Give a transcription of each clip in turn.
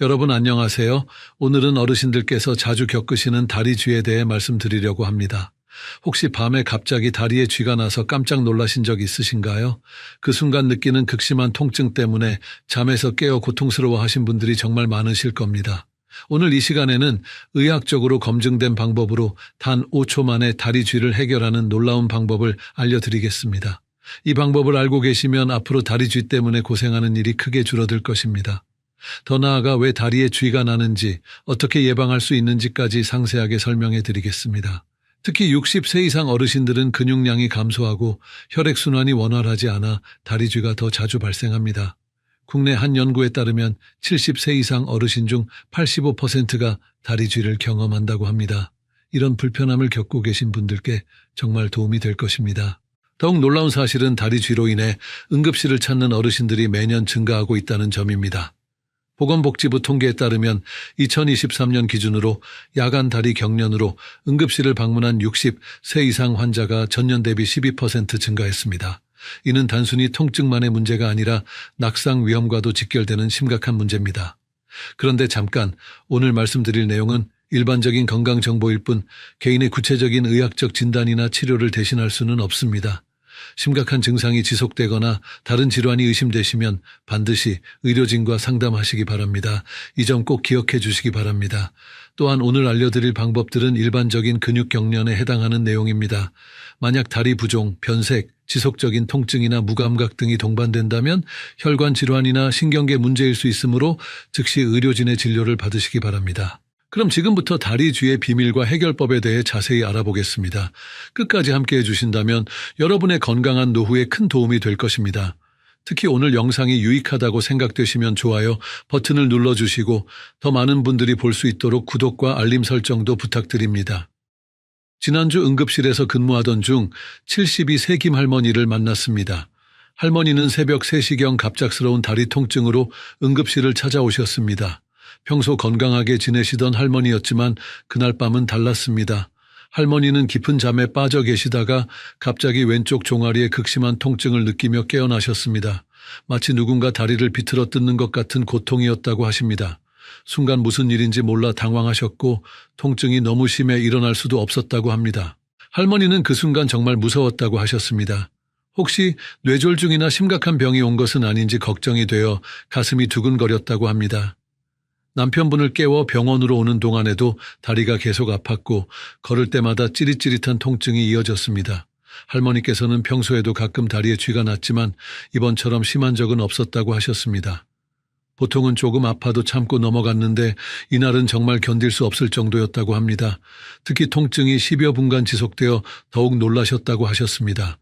여러분 안녕하세요. 오늘은 어르신들께서 자주 겪으시는 다리 쥐에 대해 말씀드리려고 합니다. 혹시 밤에 갑자기 다리에 쥐가 나서 깜짝 놀라신 적 있으신가요? 그 순간 느끼는 극심한 통증 때문에 잠에서 깨어 고통스러워 하신 분들이 정말 많으실 겁니다. 오늘 이 시간에는 의학적으로 검증된 방법으로 단 5초 만에 다리 쥐를 해결하는 놀라운 방법을 알려드리겠습니다. 이 방법을 알고 계시면 앞으로 다리 쥐 때문에 고생하는 일이 크게 줄어들 것입니다. 더 나아가 왜 다리에 쥐가 나는지, 어떻게 예방할 수 있는지까지 상세하게 설명해 드리겠습니다. 특히 60세 이상 어르신들은 근육량이 감소하고 혈액순환이 원활하지 않아 다리 쥐가 더 자주 발생합니다. 국내 한 연구에 따르면 70세 이상 어르신 중 85%가 다리 쥐를 경험한다고 합니다. 이런 불편함을 겪고 계신 분들께 정말 도움이 될 것입니다. 더욱 놀라운 사실은 다리 쥐로 인해 응급실을 찾는 어르신들이 매년 증가하고 있다는 점입니다. 보건복지부 통계에 따르면 2023년 기준으로 야간 다리 경련으로 응급실을 방문한 60세 이상 환자가 전년 대비 12% 증가했습니다. 이는 단순히 통증만의 문제가 아니라 낙상 위험과도 직결되는 심각한 문제입니다. 그런데 잠깐, 오늘 말씀드릴 내용은 일반적인 건강 정보일 뿐 개인의 구체적인 의학적 진단이나 치료를 대신할 수는 없습니다. 심각한 증상이 지속되거나 다른 질환이 의심되시면 반드시 의료진과 상담하시기 바랍니다. 이 점 꼭 기억해 주시기 바랍니다. 또한 오늘 알려드릴 방법들은 일반적인 근육 경련에 해당하는 내용입니다. 만약 다리 부종, 변색, 지속적인 통증이나 무감각 등이 동반된다면 혈관 질환이나 신경계 문제일 수 있으므로 즉시 의료진의 진료를 받으시기 바랍니다. 그럼 지금부터 다리 쥐의 비밀과 해결법에 대해 자세히 알아보겠습니다. 끝까지 함께해 주신다면 여러분의 건강한 노후에 큰 도움이 될 것입니다. 특히 오늘 영상이 유익하다고 생각되시면 좋아요 버튼을 눌러주시고 더 많은 분들이 볼 수 있도록 구독과 알림 설정도 부탁드립니다. 지난주 응급실에서 근무하던 중 72세 김 할머니를 만났습니다. 할머니는 새벽 3시경 갑작스러운 다리 통증으로 응급실을 찾아오셨습니다. 평소 건강하게 지내시던 할머니였지만 그날 밤은 달랐습니다. 할머니는 깊은 잠에 빠져 계시다가 갑자기 왼쪽 종아리에 극심한 통증을 느끼며 깨어나셨습니다. 마치 누군가 다리를 비틀어 뜯는 것 같은 고통이었다고 하십니다. 순간 무슨 일인지 몰라 당황하셨고 통증이 너무 심해 일어날 수도 없었다고 합니다. 할머니는 그 순간 정말 무서웠다고 하셨습니다. 혹시 뇌졸중이나 심각한 병이 온 것은 아닌지 걱정이 되어 가슴이 두근거렸다고 합니다. 남편분을 깨워 병원으로 오는 동안에도 다리가 계속 아팠고 걸을 때마다 찌릿찌릿한 통증이 이어졌습니다. 할머니께서는 평소에도 가끔 다리에 쥐가 났지만 이번처럼 심한 적은 없었다고 하셨습니다. 보통은 조금 아파도 참고 넘어갔는데 이날은 정말 견딜 수 없을 정도였다고 합니다. 특히 통증이 10여 분간 지속되어 더욱 놀라셨다고 하셨습니다.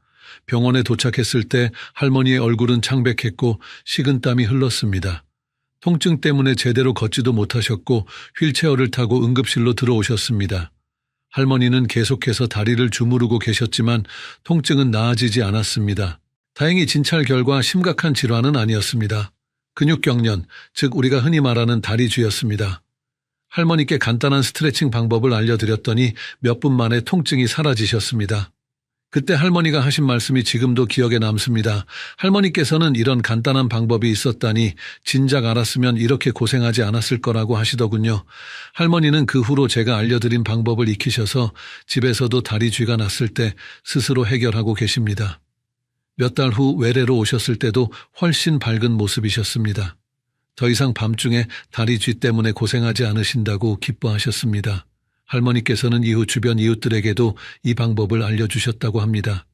병원에 도착했을 때 할머니의 얼굴은 창백했고 식은땀이 흘렀습니다. 통증 때문에 제대로 걷지도 못하셨고 휠체어를 타고 응급실로 들어오셨습니다. 할머니는 계속해서 다리를 주무르고 계셨지만 통증은 나아지지 않았습니다. 다행히 진찰 결과 심각한 질환은 아니었습니다. 근육경련, 즉 우리가 흔히 말하는 다리 쥐였습니다. 할머니께 간단한 스트레칭 방법을 알려드렸더니 몇 분 만에 통증이 사라지셨습니다. 그때 할머니가 하신 말씀이 지금도 기억에 남습니다. 할머니께서는 이런 간단한 방법이 있었다니 진작 알았으면 이렇게 고생하지 않았을 거라고 하시더군요. 할머니는 그 후로 제가 알려드린 방법을 익히셔서 집에서도 다리 쥐가 났을 때 스스로 해결하고 계십니다. 몇 달 후 외래로 오셨을 때도 훨씬 밝은 모습이셨습니다. 더 이상 밤중에 다리 쥐 때문에 고생하지 않으신다고 기뻐하셨습니다. 할머니께서는 이후 주변 이웃들에게도 이 방법을 알려주셨다고 합니다.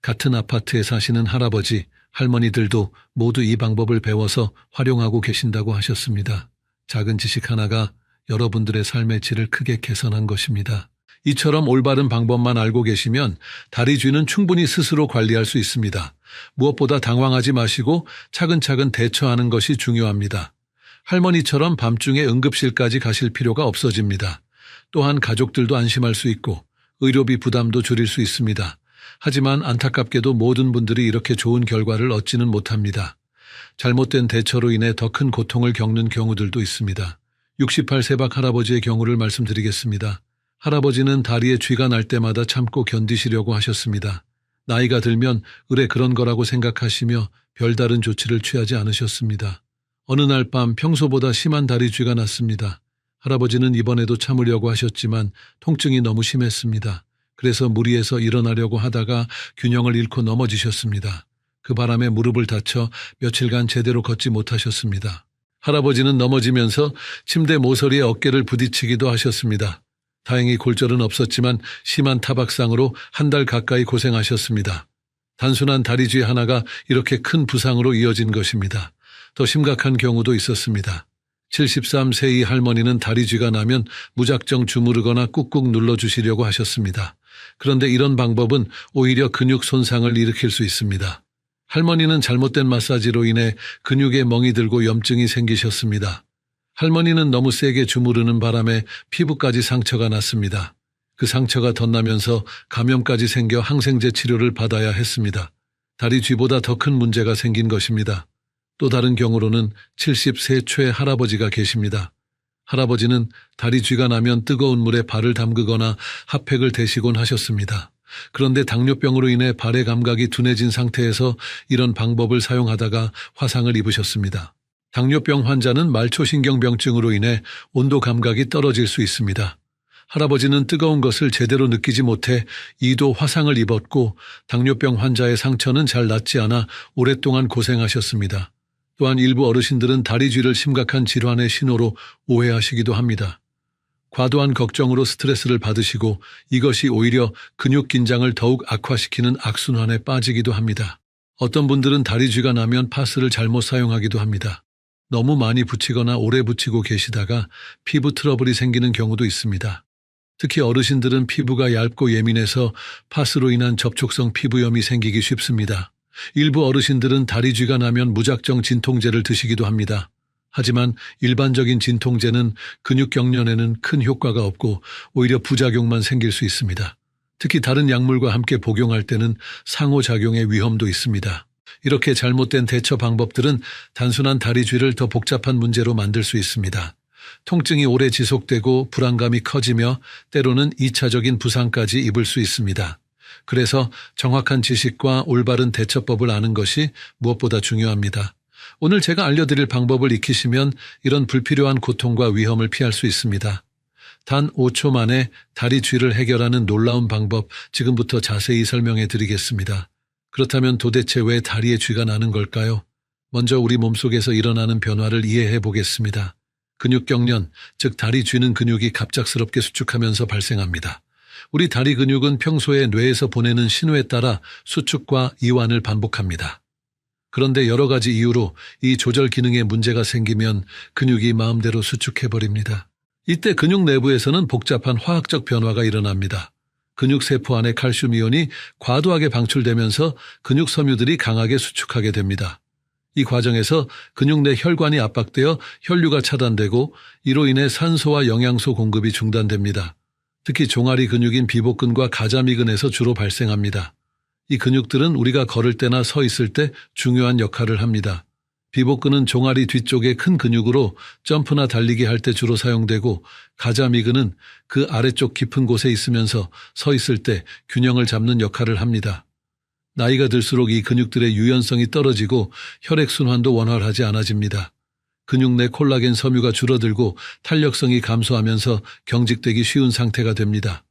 같은 아파트에 사시는 할아버지, 할머니들도 모두 이 방법을 배워서 활용하고 계신다고 하셨습니다. 작은 지식 하나가 여러분들의 삶의 질을 크게 개선한 것입니다. 이처럼 올바른 방법만 알고 계시면 다리 쥐는 충분히 스스로 관리할 수 있습니다. 무엇보다 당황하지 마시고 차근차근 대처하는 것이 중요합니다. 할머니처럼 밤중에 응급실까지 가실 필요가 없어집니다. 또한 가족들도 안심할 수 있고 의료비 부담도 줄일 수 있습니다. 하지만 안타깝게도 모든 분들이 이렇게 좋은 결과를 얻지는 못합니다. 잘못된 대처로 인해 더 큰 고통을 겪는 경우들도 있습니다. 68세박 할아버지의 경우를 말씀드리겠습니다. 할아버지는 다리에 쥐가 날 때마다 참고 견디시려고 하셨습니다. 나이가 들면 의례 그런 거라고 생각하시며 별다른 조치를 취하지 않으셨습니다. 어느 날 밤 평소보다 심한 다리쥐가 났습니다. 할아버지는 이번에도 참으려고 하셨지만 통증이 너무 심했습니다. 그래서 무리해서 일어나려고 하다가 균형을 잃고 넘어지셨습니다. 그 바람에 무릎을 다쳐 며칠간 제대로 걷지 못하셨습니다. 할아버지는 넘어지면서 침대 모서리에 어깨를 부딪히기도 하셨습니다. 다행히 골절은 없었지만 심한 타박상으로 한 달 가까이 고생하셨습니다. 단순한 다리쥐 하나가 이렇게 큰 부상으로 이어진 것입니다. 더 심각한 경우도 있었습니다. 73세의 할머니는 다리쥐가 나면 무작정 주무르거나 꾹꾹 눌러주시려고 하셨습니다. 그런데 이런 방법은 오히려 근육 손상을 일으킬 수 있습니다. 할머니는 잘못된 마사지로 인해 근육에 멍이 들고 염증이 생기셨습니다. 할머니는 너무 세게 주무르는 바람에 피부까지 상처가 났습니다. 그 상처가 덧나면서 감염까지 생겨 항생제 치료를 받아야 했습니다. 다리쥐보다 더 큰 문제가 생긴 것입니다. 또 다른 경우로는 70세 최 할아버지가 계십니다. 할아버지는 다리쥐가 나면 뜨거운 물에 발을 담그거나 핫팩을 대시곤 하셨습니다. 그런데 당뇨병으로 인해 발의 감각이 둔해진 상태에서 이런 방법을 사용하다가 화상을 입으셨습니다. 당뇨병 환자는 말초신경병증으로 인해 온도 감각이 떨어질 수 있습니다. 할아버지는 뜨거운 것을 제대로 느끼지 못해 2도 화상을 입었고 당뇨병 환자의 상처는 잘 낫지 않아 오랫동안 고생하셨습니다. 또한 일부 어르신들은 다리쥐를 심각한 질환의 신호로 오해하시기도 합니다. 과도한 걱정으로 스트레스를 받으시고 이것이 오히려 근육 긴장을 더욱 악화시키는 악순환에 빠지기도 합니다. 어떤 분들은 다리쥐가 나면 파스를 잘못 사용하기도 합니다. 너무 많이 붙이거나 오래 붙이고 계시다가 피부 트러블이 생기는 경우도 있습니다. 특히 어르신들은 피부가 얇고 예민해서 파스로 인한 접촉성 피부염이 생기기 쉽습니다. 일부 어르신들은 다리쥐가 나면 무작정 진통제를 드시기도 합니다. 하지만 일반적인 진통제는 근육 경련에는 큰 효과가 없고 오히려 부작용만 생길 수 있습니다. 특히 다른 약물과 함께 복용할 때는 상호작용의 위험도 있습니다. 이렇게 잘못된 대처 방법들은 단순한 다리쥐를 더 복잡한 문제로 만들 수 있습니다. 통증이 오래 지속되고 불안감이 커지며 때로는 2차적인 부상까지 입을 수 있습니다. 그래서 정확한 지식과 올바른 대처법을 아는 것이 무엇보다 중요합니다. 오늘 제가 알려드릴 방법을 익히시면 이런 불필요한 고통과 위험을 피할 수 있습니다. 단 5초 만에 다리쥐를 해결하는 놀라운 방법 지금부터 자세히 설명해 드리겠습니다. 그렇다면 도대체 왜 다리에 쥐가 나는 걸까요? 먼저 우리 몸속에서 일어나는 변화를 이해해 보겠습니다. 근육 경련, 즉 다리 쥐는 근육이 갑작스럽게 수축하면서 발생합니다. 우리 다리 근육은 평소에 뇌에서 보내는 신호에 따라 수축과 이완을 반복합니다. 그런데 여러 가지 이유로 이 조절 기능에 문제가 생기면 근육이 마음대로 수축해버립니다. 이때 근육 내부에서는 복잡한 화학적 변화가 일어납니다. 근육세포 안에 칼슘 이온이 과도하게 방출되면서 근육 섬유들이 강하게 수축하게 됩니다. 이 과정에서 근육 내 혈관이 압박되어 혈류가 차단되고 이로 인해 산소와 영양소 공급이 중단됩니다. 특히 종아리 근육인 비복근과 가자미근에서 주로 발생합니다. 이 근육들은 우리가 걸을 때나 서 있을 때 중요한 역할을 합니다. 비복근은 종아리 뒤쪽의 큰 근육으로 점프나 달리기 할 때 주로 사용되고 가자미근은 그 아래쪽 깊은 곳에 있으면서 서 있을 때 균형을 잡는 역할을 합니다. 나이가 들수록 이 근육들의 유연성이 떨어지고 혈액순환도 원활하지 않아집니다. 근육 내 콜라겐 섬유가 줄어들고 탄력성이 감소하면서 경직되기 쉬운 상태가 됩니다.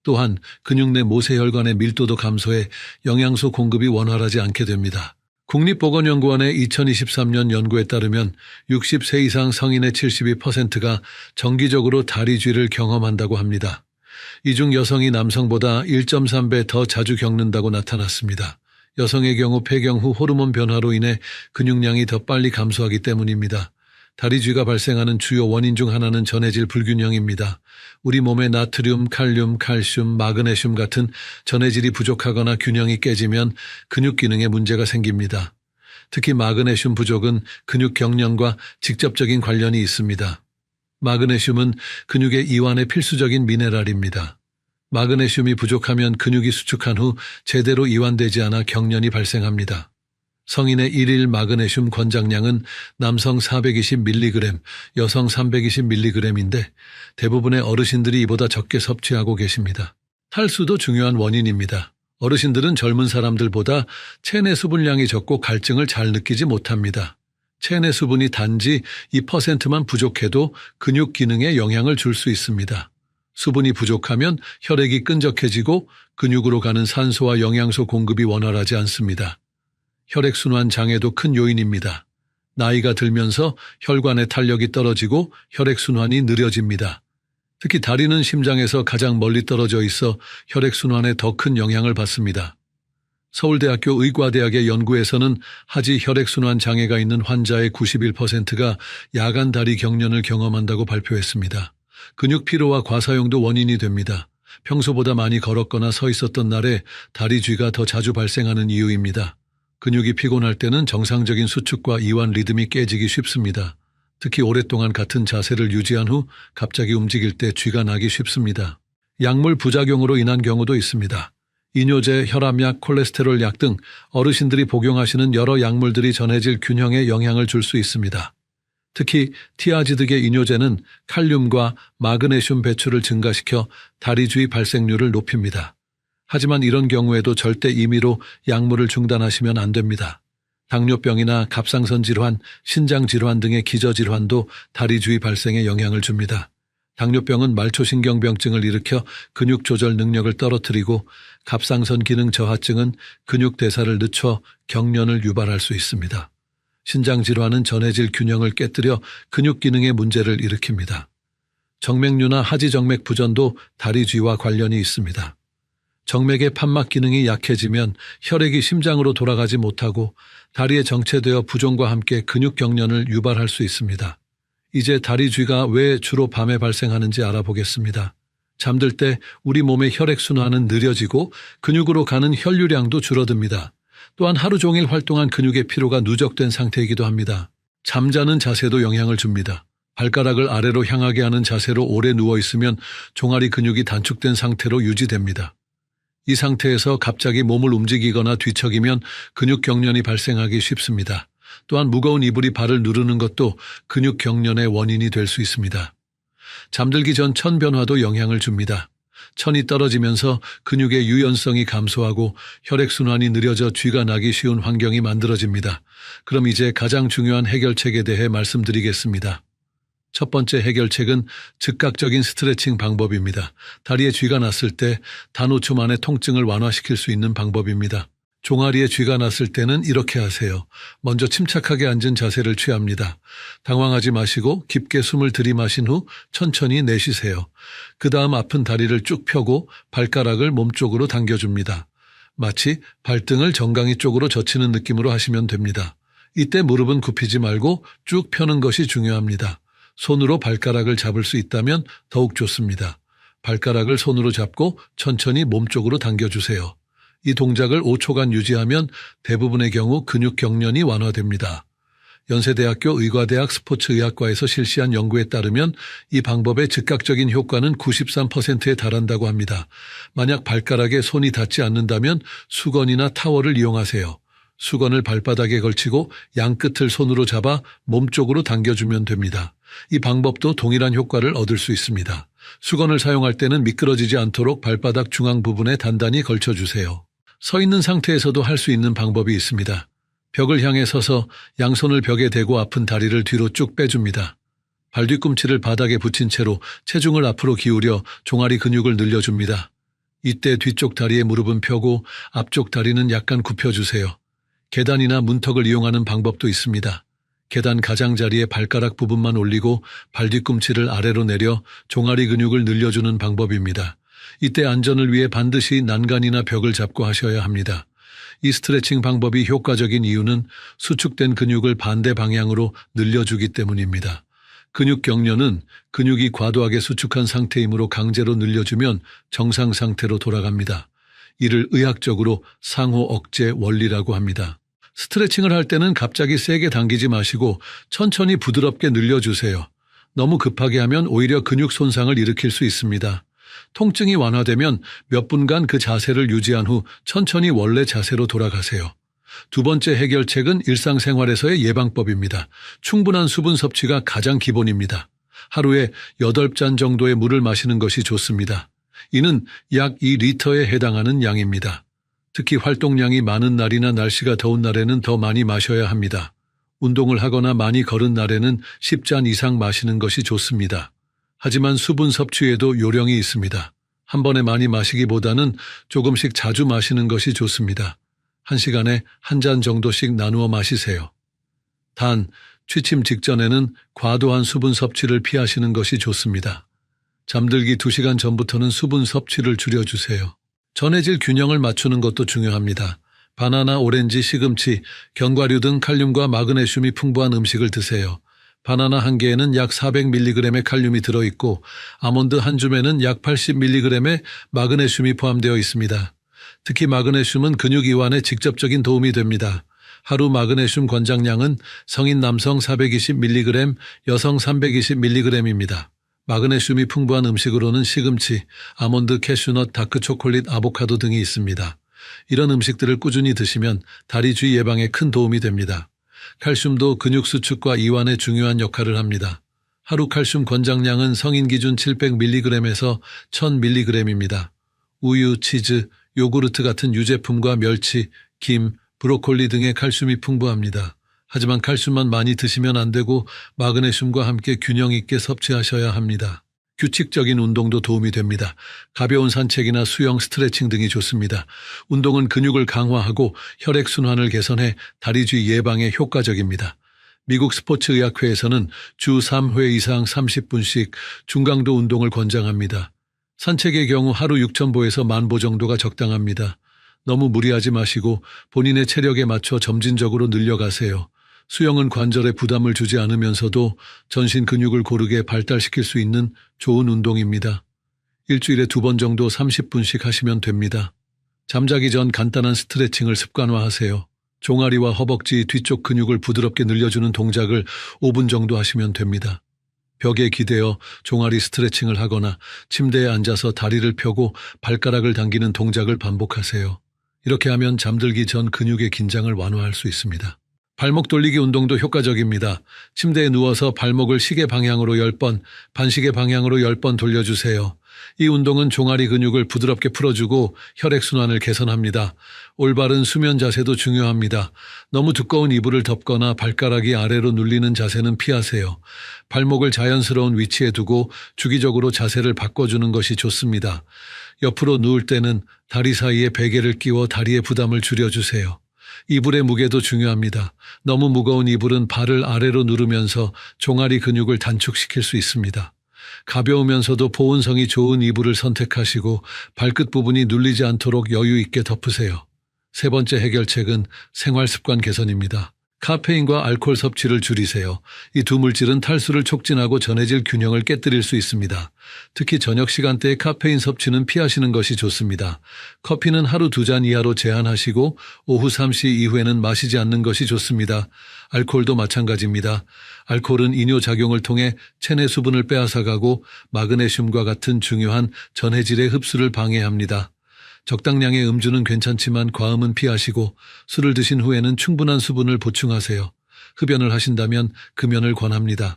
또한 근육 내 모세혈관의 밀도도 감소해 영양소 공급이 원활하지 않게 됩니다. 국립보건연구원의 2023년 연구에 따르면 60세 이상 성인의 72%가 정기적으로 다리쥐를 경험한다고 합니다. 이 중 여성이 남성보다 1.3배 더 자주 겪는다고 나타났습니다. 여성의 경우 폐경 후 호르몬 변화로 인해 근육량이 더 빨리 감소하기 때문입니다. 다리쥐가 발생하는 주요 원인 중 하나는 전해질 불균형입니다. 우리 몸의 나트륨, 칼륨, 칼슘, 마그네슘 같은 전해질이 부족하거나 균형이 깨지면 근육 기능에 문제가 생깁니다. 특히 마그네슘 부족은 근육 경련과 직접적인 관련이 있습니다. 마그네슘은 근육의 이완에 필수적인 미네랄입니다. 마그네슘이 부족하면 근육이 수축한 후 제대로 이완되지 않아 경련이 발생합니다. 성인의 일일 마그네슘 권장량은 남성 420mg, 여성 320mg인데 대부분의 어르신들이 이보다 적게 섭취하고 계십니다. 탈수도 중요한 원인입니다. 어르신들은 젊은 사람들보다 체내 수분량이 적고 갈증을 잘 느끼지 못합니다. 체내 수분이 단지 2%만 부족해도 근육 기능에 영향을 줄 수 있습니다. 수분이 부족하면 혈액이 끈적해지고 근육으로 가는 산소와 영양소 공급이 원활하지 않습니다. 혈액순환 장애도 큰 요인입니다. 나이가 들면서 혈관의 탄력이 떨어지고 혈액순환이 느려집니다. 특히 다리는 심장에서 가장 멀리 떨어져 있어 혈액순환에 더 큰 영향을 받습니다. 서울대학교 의과대학의 연구에서는 하지 혈액순환 장애가 있는 환자의 91%가 야간 다리 경련을 경험한다고 발표했습니다. 근육 피로와 과사용도 원인이 됩니다. 평소보다 많이 걸었거나 서 있었던 날에 다리 쥐가 더 자주 발생하는 이유입니다. 근육이 피곤할 때는 정상적인 수축과 이완 리듬이 깨지기 쉽습니다. 특히 오랫동안 같은 자세를 유지한 후 갑자기 움직일 때 쥐가 나기 쉽습니다. 약물 부작용으로 인한 경우도 있습니다. 이뇨제, 혈압약, 콜레스테롤 약 등 어르신들이 복용하시는 여러 약물들이 전해질 균형에 영향을 줄 수 있습니다. 특히 티아지드계 이뇨제는 칼륨과 마그네슘 배출을 증가시켜 다리 쥐 발생률을 높입니다. 하지만 이런 경우에도 절대 임의로 약물을 중단하시면 안 됩니다. 당뇨병이나 갑상선 질환, 신장 질환 등의 기저질환도 다리 쥐 발생에 영향을 줍니다. 당뇨병은 말초신경병증을 일으켜 근육 조절 능력을 떨어뜨리고 갑상선 기능 저하증은 근육 대사를 늦춰 경련을 유발할 수 있습니다. 신장 질환은 전해질 균형을 깨뜨려 근육 기능에 문제를 일으킵니다. 정맥류나 하지정맥 부전도 다리 쥐와 관련이 있습니다. 정맥의 판막 기능이 약해지면 혈액이 심장으로 돌아가지 못하고 다리에 정체되어 부종과 함께 근육 경련을 유발할 수 있습니다. 이제 다리 쥐가 왜 주로 밤에 발생하는지 알아보겠습니다. 잠들 때 우리 몸의 혈액순환은 느려지고 근육으로 가는 혈류량도 줄어듭니다. 또한 하루 종일 활동한 근육의 피로가 누적된 상태이기도 합니다. 잠자는 자세도 영향을 줍니다. 발가락을 아래로 향하게 하는 자세로 오래 누워있으면 종아리 근육이 단축된 상태로 유지됩니다. 이 상태에서 갑자기 몸을 움직이거나 뒤척이면 근육 경련이 발생하기 쉽습니다. 또한 무거운 이불이 발을 누르는 것도 근육 경련의 원인이 될 수 있습니다. 잠들기 전 천 변화도 영향을 줍니다. 천이 떨어지면서 근육의 유연성이 감소하고 혈액순환이 느려져 쥐가 나기 쉬운 환경이 만들어집니다. 그럼 이제 가장 중요한 해결책에 대해 말씀드리겠습니다. 첫 번째 해결책은 즉각적인 스트레칭 방법입니다. 다리에 쥐가 났을 때 단 5초 만에 통증을 완화시킬 수 있는 방법입니다. 종아리에 쥐가 났을 때는 이렇게 하세요. 먼저 침착하게 앉은 자세를 취합니다. 당황하지 마시고 깊게 숨을 들이마신 후 천천히 내쉬세요. 그 다음 아픈 다리를 쭉 펴고 발가락을 몸쪽으로 당겨줍니다. 마치 발등을 정강이 쪽으로 젖히는 느낌으로 하시면 됩니다. 이때 무릎은 굽히지 말고 쭉 펴는 것이 중요합니다. 손으로 발가락을 잡을 수 있다면 더욱 좋습니다. 발가락을 손으로 잡고 천천히 몸쪽으로 당겨주세요. 이 동작을 5초간 유지하면 대부분의 경우 근육 경련이 완화됩니다. 연세대학교 의과대학 스포츠의학과에서 실시한 연구에 따르면 이 방법의 즉각적인 효과는 93%에 달한다고 합니다. 만약 발가락에 손이 닿지 않는다면 수건이나 타월을 이용하세요. 수건을 발바닥에 걸치고 양끝을 손으로 잡아 몸쪽으로 당겨주면 됩니다. 이 방법도 동일한 효과를 얻을 수 있습니다. 수건을 사용할 때는 미끄러지지 않도록 발바닥 중앙 부분에 단단히 걸쳐주세요. 서 있는 상태에서도 할 수 있는 방법이 있습니다. 벽을 향해 서서 양손을 벽에 대고 아픈 다리를 뒤로 쭉 빼줍니다. 발 뒤꿈치를 바닥에 붙인 채로 체중을 앞으로 기울여 종아리 근육을 늘려줍니다. 이때 뒤쪽 다리에 무릎은 펴고 앞쪽 다리는 약간 굽혀주세요. 계단이나 문턱을 이용하는 방법도 있습니다. 계단 가장자리에 발가락 부분만 올리고 발 뒤꿈치를 아래로 내려 종아리 근육을 늘려주는 방법입니다. 이때 안전을 위해 반드시 난간이나 벽을 잡고 하셔야 합니다. 이 스트레칭 방법이 효과적인 이유는 수축된 근육을 반대 방향으로 늘려주기 때문입니다. 근육 경련은 근육이 과도하게 수축한 상태이므로 강제로 늘려주면 정상 상태로 돌아갑니다. 이를 의학적으로 상호 억제 원리라고 합니다. 스트레칭을 할 때는 갑자기 세게 당기지 마시고 천천히 부드럽게 늘려주세요. 너무 급하게 하면 오히려 근육 손상을 일으킬 수 있습니다. 통증이 완화되면 몇 분간 그 자세를 유지한 후 천천히 원래 자세로 돌아가세요. 두 번째 해결책은 일상생활에서의 예방법입니다. 충분한 수분 섭취가 가장 기본입니다. 하루에 8잔 정도의 물을 마시는 것이 좋습니다. 이는 약 2리터에 해당하는 양입니다. 특히 활동량이 많은 날이나 날씨가 더운 날에는 더 많이 마셔야 합니다. 운동을 하거나 많이 걸은 날에는 10잔 이상 마시는 것이 좋습니다. 하지만 수분 섭취에도 요령이 있습니다. 한 번에 많이 마시기보다는 조금씩 자주 마시는 것이 좋습니다. 1시간에 한 잔 정도씩 나누어 마시세요. 단, 취침 직전에는 과도한 수분 섭취를 피하시는 것이 좋습니다. 잠들기 2시간 전부터는 수분 섭취를 줄여주세요. 전해질 균형을 맞추는 것도 중요합니다. 바나나, 오렌지, 시금치, 견과류 등 칼륨과 마그네슘이 풍부한 음식을 드세요. 바나나 한 개에는 약 400mg의 칼륨이 들어있고 아몬드 한 줌에는 약 80mg의 마그네슘이 포함되어 있습니다. 특히 마그네슘은 근육 이완에 직접적인 도움이 됩니다. 하루 마그네슘 권장량은 성인 남성 420mg, 여성 320mg입니다. 마그네슘이 풍부한 음식으로는 시금치, 아몬드, 캐슈넛, 다크초콜릿, 아보카도 등이 있습니다. 이런 음식들을 꾸준히 드시면 다리 쥐 예방에 큰 도움이 됩니다. 칼슘도 근육 수축과 이완에 중요한 역할을 합니다. 하루 칼슘 권장량은 성인 기준 700mg에서 1000mg입니다. 우유, 치즈, 요구르트 같은 유제품과 멸치, 김, 브로콜리 등의 칼슘이 풍부합니다. 하지만 칼슘만 많이 드시면 안 되고 마그네슘과 함께 균형 있게 섭취하셔야 합니다. 규칙적인 운동도 도움이 됩니다. 가벼운 산책이나 수영, 스트레칭 등이 좋습니다. 운동은 근육을 강화하고 혈액순환을 개선해 다리쥐 예방에 효과적입니다. 미국 스포츠의학회에서는 주 3회 이상 30분씩 중강도 운동을 권장합니다. 산책의 경우 하루 6,000보에서 10,000보 정도가 적당합니다. 너무 무리하지 마시고 본인의 체력에 맞춰 점진적으로 늘려가세요. 수영은 관절에 부담을 주지 않으면서도 전신 근육을 고르게 발달시킬 수 있는 좋은 운동입니다. 일주일에 2번 정도 30분씩 하시면 됩니다. 잠자기 전 간단한 스트레칭을 습관화하세요. 종아리와 허벅지 뒤쪽 근육을 부드럽게 늘려주는 동작을 5분 정도 하시면 됩니다. 벽에 기대어 종아리 스트레칭을 하거나 침대에 앉아서 다리를 펴고 발가락을 당기는 동작을 반복하세요. 이렇게 하면 잠들기 전 근육의 긴장을 완화할 수 있습니다. 발목 돌리기 운동도 효과적입니다. 침대에 누워서 발목을 시계 방향으로 10번, 반시계 방향으로 10번 돌려주세요. 이 운동은 종아리 근육을 부드럽게 풀어주고 혈액순환을 개선합니다. 올바른 수면 자세도 중요합니다. 너무 두꺼운 이불을 덮거나 발가락이 아래로 눌리는 자세는 피하세요. 발목을 자연스러운 위치에 두고 주기적으로 자세를 바꿔주는 것이 좋습니다. 옆으로 누울 때는 다리 사이에 베개를 끼워 다리의 부담을 줄여주세요. 이불의 무게도 중요합니다. 너무 무거운 이불은 발을 아래로 누르면서 종아리 근육을 단축시킬 수 있습니다. 가벼우면서도 보온성이 좋은 이불을 선택하시고 발끝 부분이 눌리지 않도록 여유 있게 덮으세요. 세 번째 해결책은 생활습관 개선입니다. 카페인과 알코올 섭취를 줄이세요. 이 두 물질은 탈수를 촉진하고 전해질 균형을 깨뜨릴 수 있습니다. 특히 저녁 시간대의 카페인 섭취는 피하시는 것이 좋습니다. 커피는 하루 2잔 이하로 제한하시고 오후 3시 이후에는 마시지 않는 것이 좋습니다. 알코올도 마찬가지입니다. 알코올은 이뇨작용을 통해 체내 수분을 빼앗아가고 마그네슘과 같은 중요한 전해질의 흡수를 방해합니다. 적당량의 음주는 괜찮지만 과음은 피하시고 술을 드신 후에는 충분한 수분을 보충하세요. 흡연을 하신다면 금연을 권합니다.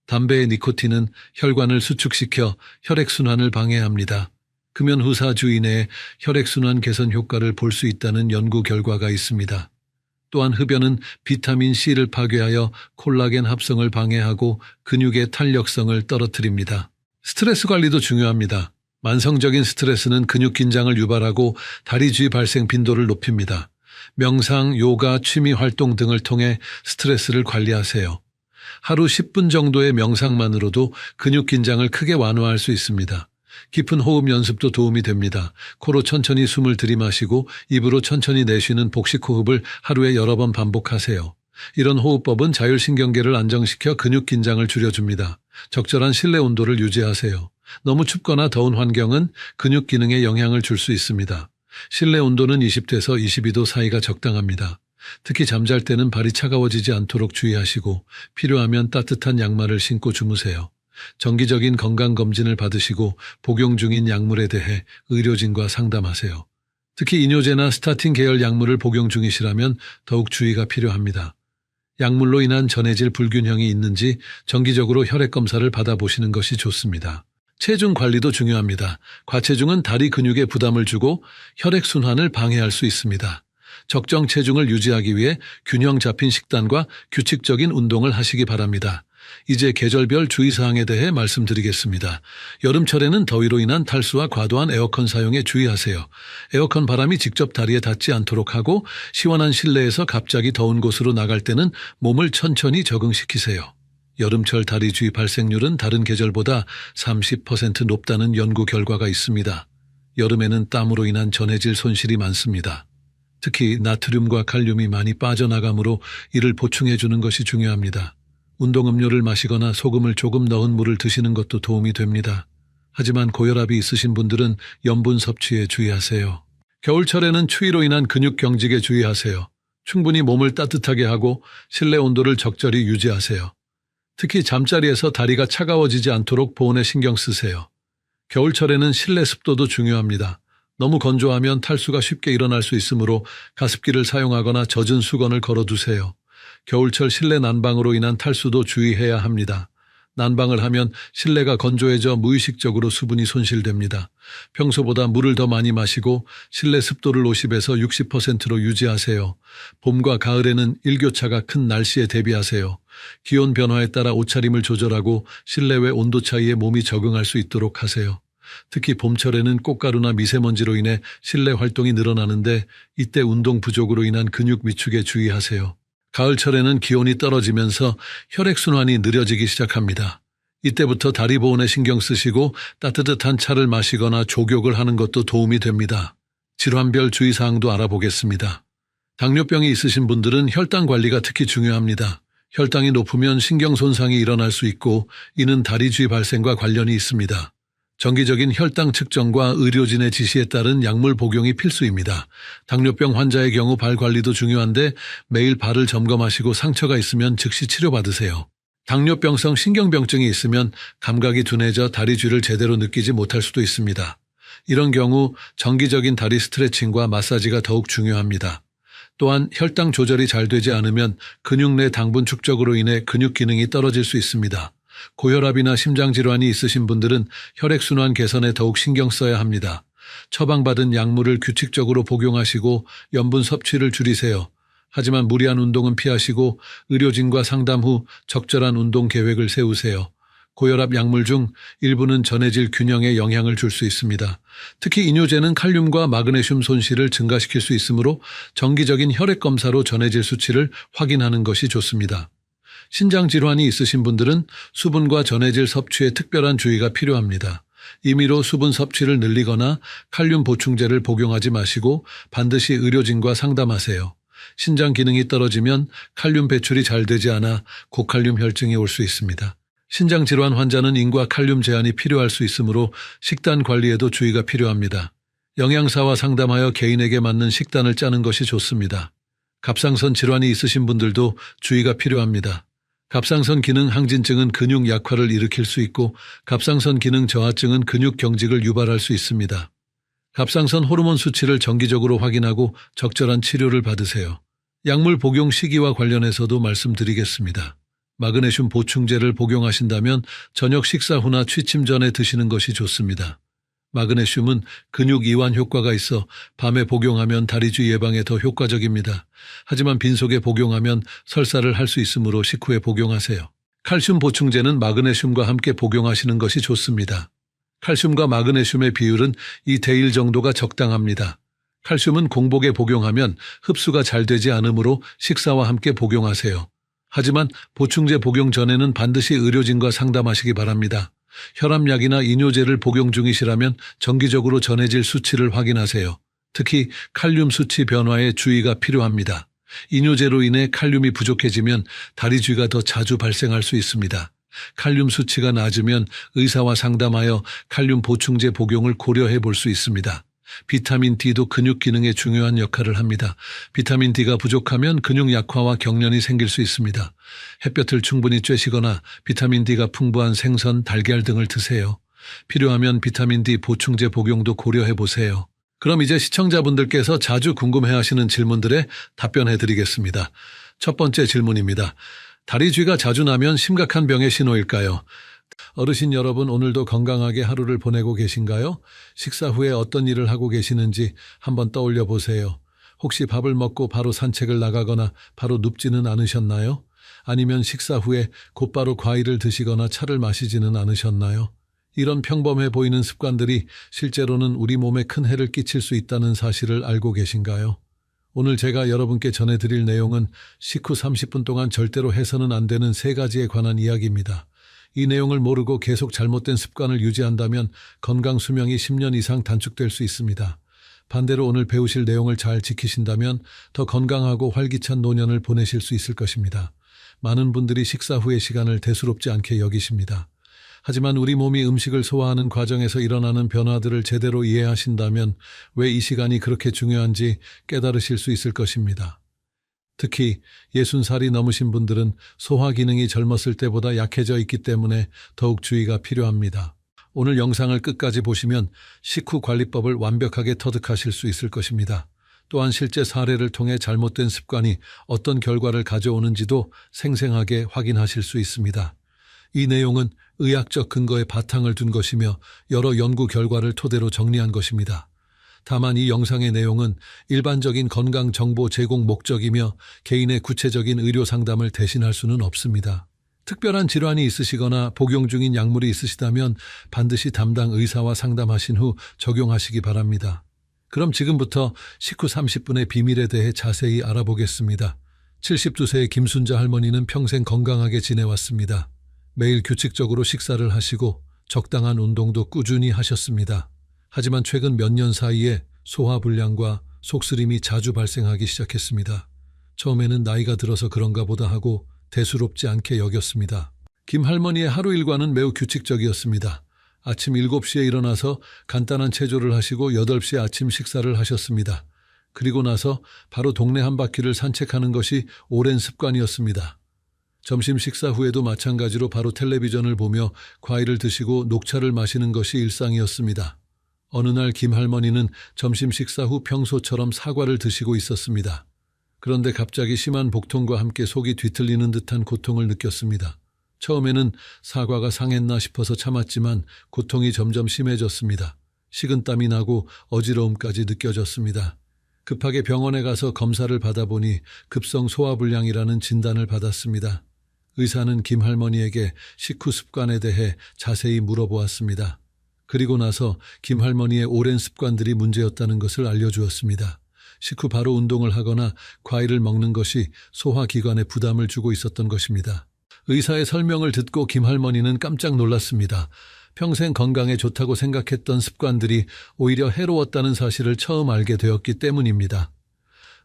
담배의 니코틴은 혈관을 수축시켜 혈액순환을 방해합니다. 금연 후 4주 이내에 혈액순환 개선 효과를 볼 수 있다는 연구 결과가 있습니다. 또한 흡연은 비타민C를 파괴하여 콜라겐 합성을 방해하고 근육의 탄력성을 떨어뜨립니다. 스트레스 관리도 중요합니다. 만성적인 스트레스는 근육 긴장을 유발하고 다리 쥐 발생 빈도를 높입니다. 명상, 요가, 취미 활동 등을 통해 스트레스를 관리하세요. 하루 10분 정도의 명상만으로도 근육 긴장을 크게 완화할 수 있습니다. 깊은 호흡 연습도 도움이 됩니다. 코로 천천히 숨을 들이마시고 입으로 천천히 내쉬는 복식 호흡을 하루에 여러 번 반복하세요. 이런 호흡법은 자율신경계를 안정시켜 근육 긴장을 줄여줍니다. 적절한 실내 온도를 유지하세요. 너무 춥거나 더운 환경은 근육 기능에 영향을 줄 수 있습니다. 실내 온도는 20도에서 22도 사이가 적당합니다. 특히 잠잘 때는 발이 차가워지지 않도록 주의하시고 필요하면 따뜻한 양말을 신고 주무세요. 정기적인 건강검진을 받으시고 복용 중인 약물에 대해 의료진과 상담하세요. 특히 이뇨제나 스타틴 계열 약물을 복용 중이시라면 더욱 주의가 필요합니다. 약물로 인한 전해질 불균형이 있는지 정기적으로 혈액 검사를 받아보시는 것이 좋습니다. 체중 관리도 중요합니다. 과체중은 다리 근육에 부담을 주고 혈액순환을 방해할 수 있습니다. 적정 체중을 유지하기 위해 균형 잡힌 식단과 규칙적인 운동을 하시기 바랍니다. 이제 계절별 주의사항에 대해 말씀드리겠습니다. 여름철에는 더위로 인한 탈수와 과도한 에어컨 사용에 주의하세요. 에어컨 바람이 직접 다리에 닿지 않도록 하고 시원한 실내에서 갑자기 더운 곳으로 나갈 때는 몸을 천천히 적응시키세요. 여름철 다리쥐 발생률은 다른 계절보다 30% 높다는 연구 결과가 있습니다. 여름에는 땀으로 인한 전해질 손실이 많습니다. 특히 나트륨과 칼륨이 많이 빠져나가므로 이를 보충해 주는 것이 중요합니다. 운동음료를 마시거나 소금을 조금 넣은 물을 드시는 것도 도움이 됩니다. 하지만 고혈압이 있으신 분들은 염분 섭취에 주의하세요. 겨울철에는 추위로 인한 근육 경직에 주의하세요. 충분히 몸을 따뜻하게 하고 실내 온도를 적절히 유지하세요. 특히 잠자리에서 다리가 차가워지지 않도록 보온에 신경 쓰세요. 겨울철에는 실내 습도도 중요합니다. 너무 건조하면 탈수가 쉽게 일어날 수 있으므로 가습기를 사용하거나 젖은 수건을 걸어두세요. 겨울철 실내 난방으로 인한 탈수도 주의해야 합니다. 난방을 하면 실내가 건조해져 무의식적으로 수분이 손실됩니다. 평소보다 물을 더 많이 마시고 실내 습도를 50에서 60%로 유지하세요. 봄과 가을에는 일교차가 큰 날씨에 대비하세요. 기온 변화에 따라 옷차림을 조절하고 실내외 온도 차이에 몸이 적응할 수 있도록 하세요. 특히 봄철에는 꽃가루나 미세먼지로 인해 실내 활동이 늘어나는데 이때 운동 부족으로 인한 근육 위축에 주의하세요. 가을철에는 기온이 떨어지면서 혈액순환이 느려지기 시작합니다. 이때부터 다리 보온에 신경 쓰시고 따뜻한 차를 마시거나 족욕을 하는 것도 도움이 됩니다. 질환별 주의사항도 알아보겠습니다. 당뇨병이 있으신 분들은 혈당 관리가 특히 중요합니다. 혈당이 높으면 신경 손상이 일어날 수 있고 이는 다리쥐 발생과 관련이 있습니다. 정기적인 혈당 측정과 의료진의 지시에 따른 약물 복용이 필수입니다. 당뇨병 환자의 경우 발 관리도 중요한데 매일 발을 점검하시고 상처가 있으면 즉시 치료받으세요. 당뇨병성 신경병증이 있으면 감각이 둔해져 다리쥐를 제대로 느끼지 못할 수도 있습니다. 이런 경우 정기적인 다리 스트레칭과 마사지가 더욱 중요합니다. 또한 혈당 조절이 잘 되지 않으면 근육 내 당분 축적으로 인해 근육 기능이 떨어질 수 있습니다. 고혈압이나 심장질환이 있으신 분들은 혈액순환 개선에 더욱 신경 써야 합니다. 처방받은 약물을 규칙적으로 복용하시고 염분 섭취를 줄이세요. 하지만 무리한 운동은 피하시고 의료진과 상담 후 적절한 운동 계획을 세우세요. 고혈압 약물 중 일부는 전해질 균형에 영향을 줄 수 있습니다. 특히 이뇨제는 칼륨과 마그네슘 손실을 증가시킬 수 있으므로 정기적인 혈액 검사로 전해질 수치를 확인하는 것이 좋습니다. 신장 질환이 있으신 분들은 수분과 전해질 섭취에 특별한 주의가 필요합니다. 임의로 수분 섭취를 늘리거나 칼륨 보충제를 복용하지 마시고 반드시 의료진과 상담하세요. 신장 기능이 떨어지면 칼륨 배출이 잘 되지 않아 고칼륨 혈증이 올 수 있습니다. 신장 질환 환자는 인과 칼륨 제한이 필요할 수 있으므로 식단 관리에도 주의가 필요합니다. 영양사와 상담하여 개인에게 맞는 식단을 짜는 것이 좋습니다. 갑상선 질환이 있으신 분들도 주의가 필요합니다. 갑상선 기능 항진증은 근육 약화를 일으킬 수 있고 갑상선 기능 저하증은 근육 경직을 유발할 수 있습니다. 갑상선 호르몬 수치를 정기적으로 확인하고 적절한 치료를 받으세요. 약물 복용 시기와 관련해서도 말씀드리겠습니다. 마그네슘 보충제를 복용하신다면 저녁 식사 후나 취침 전에 드시는 것이 좋습니다. 마그네슘은 근육 이완 효과가 있어 밤에 복용하면 다리쥐 예방에 더 효과적입니다. 하지만 빈속에 복용하면 설사를 할 수 있으므로 식후에 복용하세요. 칼슘 보충제는 마그네슘과 함께 복용하시는 것이 좋습니다. 칼슘과 마그네슘의 비율은 2대1 정도가 적당합니다. 칼슘은 공복에 복용하면 흡수가 잘 되지 않으므로 식사와 함께 복용하세요. 하지만 보충제 복용 전에는 반드시 의료진과 상담하시기 바랍니다. 혈압약이나 이뇨제를 복용 중이시라면 정기적으로 전해질 수치를 확인하세요. 특히 칼륨 수치 변화에 주의가 필요합니다. 이뇨제로 인해 칼륨이 부족해지면 다리쥐가 더 자주 발생할 수 있습니다. 칼륨 수치가 낮으면 의사와 상담하여 칼륨 보충제 복용을 고려해 볼 수 있습니다. 비타민 D도 근육 기능에 중요한 역할을 합니다. 비타민 D가 부족하면 근육 약화와 경련이 생길 수 있습니다. 햇볕을 충분히 쬐시거나 비타민 D가 풍부한 생선, 달걀 등을 드세요. 필요하면 비타민 D 보충제 복용도 고려해 보세요. 그럼 이제 시청자분들께서 자주 궁금해하시는 질문들에 답변해 드리겠습니다. 첫 번째 질문입니다. 다리쥐가 자주 나면 심각한 병의 신호일까요? 어르신 여러분, 오늘도 건강하게 하루를 보내고 계신가요? 식사 후에 어떤 일을 하고 계시는지 한번 떠올려 보세요. 혹시 밥을 먹고 바로 산책을 나가거나 바로 눕지는 않으셨나요? 아니면 식사 후에 곧바로 과일을 드시거나 차를 마시지는 않으셨나요? 이런 평범해 보이는 습관들이 실제로는 우리 몸에 큰 해를 끼칠 수 있다는 사실을 알고 계신가요? 오늘 제가 여러분께 전해드릴 내용은 식후 30분 동안 절대로 해서는 안 되는 3가지에 관한 이야기입니다. 이 내용을 모르고 계속 잘못된 습관을 유지한다면 건강 수명이 10년 이상 단축될 수 있습니다. 반대로 오늘 배우실 내용을 잘 지키신다면 더 건강하고 활기찬 노년을 보내실 수 있을 것입니다. 많은 분들이 식사 후의 시간을 대수롭지 않게 여기십니다. 하지만 우리 몸이 음식을 소화하는 과정에서 일어나는 변화들을 제대로 이해하신다면 왜 이 시간이 그렇게 중요한지 깨달으실 수 있을 것입니다. 특히 60살이 넘으신 분들은 소화 기능이 젊었을 때보다 약해져 있기 때문에 더욱 주의가 필요합니다. 오늘 영상을 끝까지 보시면 식후 관리법을 완벽하게 터득하실 수 있을 것입니다. 또한 실제 사례를 통해 잘못된 습관이 어떤 결과를 가져오는지도 생생하게 확인하실 수 있습니다. 이 내용은 의학적 근거에 바탕을 둔 것이며 여러 연구 결과를 토대로 정리한 것입니다. 다만 이 영상의 내용은 일반적인 건강 정보 제공 목적이며 개인의 구체적인 의료 상담을 대신할 수는 없습니다. 특별한 질환이 있으시거나 복용 중인 약물이 있으시다면 반드시 담당 의사와 상담하신 후 적용하시기 바랍니다. 그럼 지금부터 식후 30분의 비밀에 대해 자세히 알아보겠습니다. 72세의 김순자 할머니는 평생 건강하게 지내왔습니다. 매일 규칙적으로 식사를 하시고 적당한 운동도 꾸준히 하셨습니다. 하지만 최근 몇 년 사이에 소화불량과 속쓰림이 자주 발생하기 시작했습니다. 처음에는 나이가 들어서 그런가 보다 하고 대수롭지 않게 여겼습니다. 김 할머니의 하루 일과는 매우 규칙적이었습니다. 아침 7시에 일어나서 간단한 체조를 하시고 8시에 아침 식사를 하셨습니다. 그리고 나서 바로 동네 한 바퀴를 산책하는 것이 오랜 습관이었습니다. 점심 식사 후에도 마찬가지로 바로 텔레비전을 보며 과일을 드시고 녹차를 마시는 것이 일상이었습니다. 어느 날 김 할머니는 점심 식사 후 평소처럼 사과를 드시고 있었습니다. 그런데 갑자기 심한 복통과 함께 속이 뒤틀리는 듯한 고통을 느꼈습니다. 처음에는 사과가 상했나 싶어서 참았지만 고통이 점점 심해졌습니다. 식은땀이 나고 어지러움까지 느껴졌습니다. 급하게 병원에 가서 검사를 받아보니 급성 소화불량이라는 진단을 받았습니다. 의사는 김 할머니에게 식후 습관에 대해 자세히 물어보았습니다. 그리고 나서 김 할머니의 오랜 습관들이 문제였다는 것을 알려주었습니다. 식후 바로 운동을 하거나 과일을 먹는 것이 소화기관에 부담을 주고 있었던 것입니다. 의사의 설명을 듣고 김 할머니는 깜짝 놀랐습니다. 평생 건강에 좋다고 생각했던 습관들이 오히려 해로웠다는 사실을 처음 알게 되었기 때문입니다.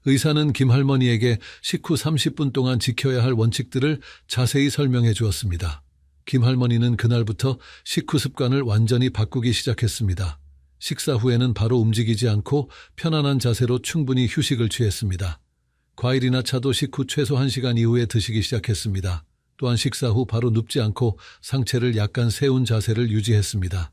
의사는 김 할머니에게 식후 30분 동안 지켜야 할 원칙들을 자세히 설명해 주었습니다. 김 할머니는 그날부터 식후 습관을 완전히 바꾸기 시작했습니다. 식사 후에는 바로 움직이지 않고 편안한 자세로 충분히 휴식을 취했습니다. 과일이나 차도 식후 최소 1시간 이후에 드시기 시작했습니다. 또한 식사 후 바로 눕지 않고 상체를 약간 세운 자세를 유지했습니다.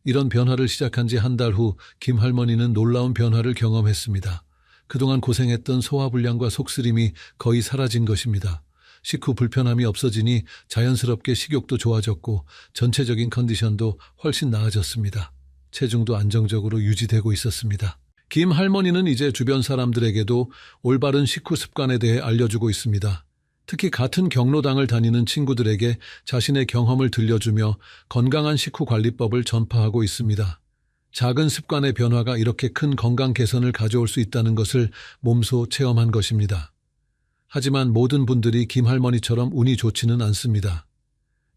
이런 변화를 시작한 지 한 달 후 김 할머니는 놀라운 변화를 경험했습니다. 그동안 고생했던 소화불량과 속쓰림이 거의 사라진 것입니다. 식후 불편함이 없어지니 자연스럽게 식욕도 좋아졌고 전체적인 컨디션도 훨씬 나아졌습니다. 체중도 안정적으로 유지되고 있었습니다. 김 할머니는 이제 주변 사람들에게도 올바른 식후 습관에 대해 알려주고 있습니다. 특히 같은 경로당을 다니는 친구들에게 자신의 경험을 들려주며 건강한 식후 관리법을 전파하고 있습니다. 작은 습관의 변화가 이렇게 큰 건강 개선을 가져올 수 있다는 것을 몸소 체험한 것입니다. 하지만 모든 분들이 김 할머니처럼 운이 좋지는 않습니다.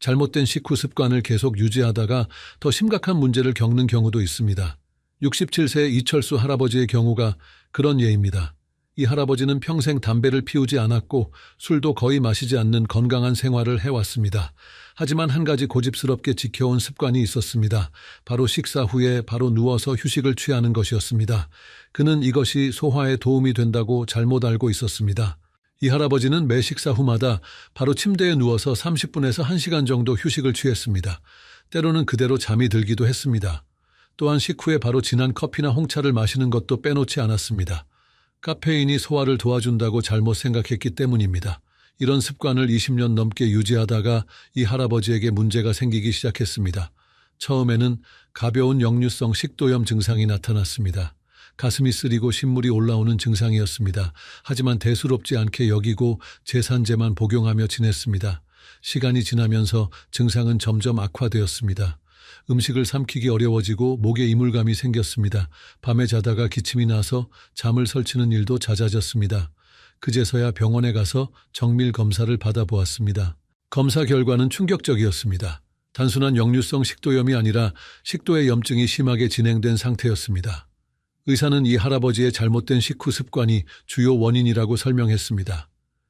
잘못된 식후 습관을 계속 유지하다가 더 심각한 문제를 겪는 경우도 있습니다. 67세 이철수 할아버지의 경우가 그런 예입니다. 이 할아버지는 평생 담배를 피우지 않았고 술도 거의 마시지 않는 건강한 생활을 해왔습니다. 하지만 한 가지 고집스럽게 지켜온 습관이 있었습니다. 바로 식사 후에 바로 누워서 휴식을 취하는 것이었습니다. 그는 이것이 소화에 도움이 된다고 잘못 알고 있었습니다. 이 할아버지는 매 식사 후마다 바로 침대에 누워서 30분에서 1시간 정도 휴식을 취했습니다. 때로는 그대로 잠이 들기도 했습니다. 또한 식후에 바로 진한 커피나 홍차를 마시는 것도 빼놓지 않았습니다. 카페인이 소화를 도와준다고 잘못 생각했기 때문입니다. 이런 습관을 20년 넘게 유지하다가 이 할아버지에게 문제가 생기기 시작했습니다. 처음에는 가벼운 역류성 식도염 증상이 나타났습니다. 가슴이 쓰리고 신물이 올라오는 증상이었습니다. 하지만 대수롭지 않게 여기고 제산제만 복용하며 지냈습니다. 시간이 지나면서 증상은 점점 악화되었습니다. 음식을 삼키기 어려워지고 목에 이물감이 생겼습니다. 밤에 자다가 기침이 나서 잠을 설치는 일도 잦아졌습니다. 그제서야 병원에 가서 정밀 검사를 받아보았습니다. 검사 결과는 충격적이었습니다. 단순한 역류성 식도염이 아니라 식도의 염증이 심하게 진행된 상태였습니다. 의사는 이 할아버지의 잘못된 식후 습관이 주요 원인이라고 설명했습니다.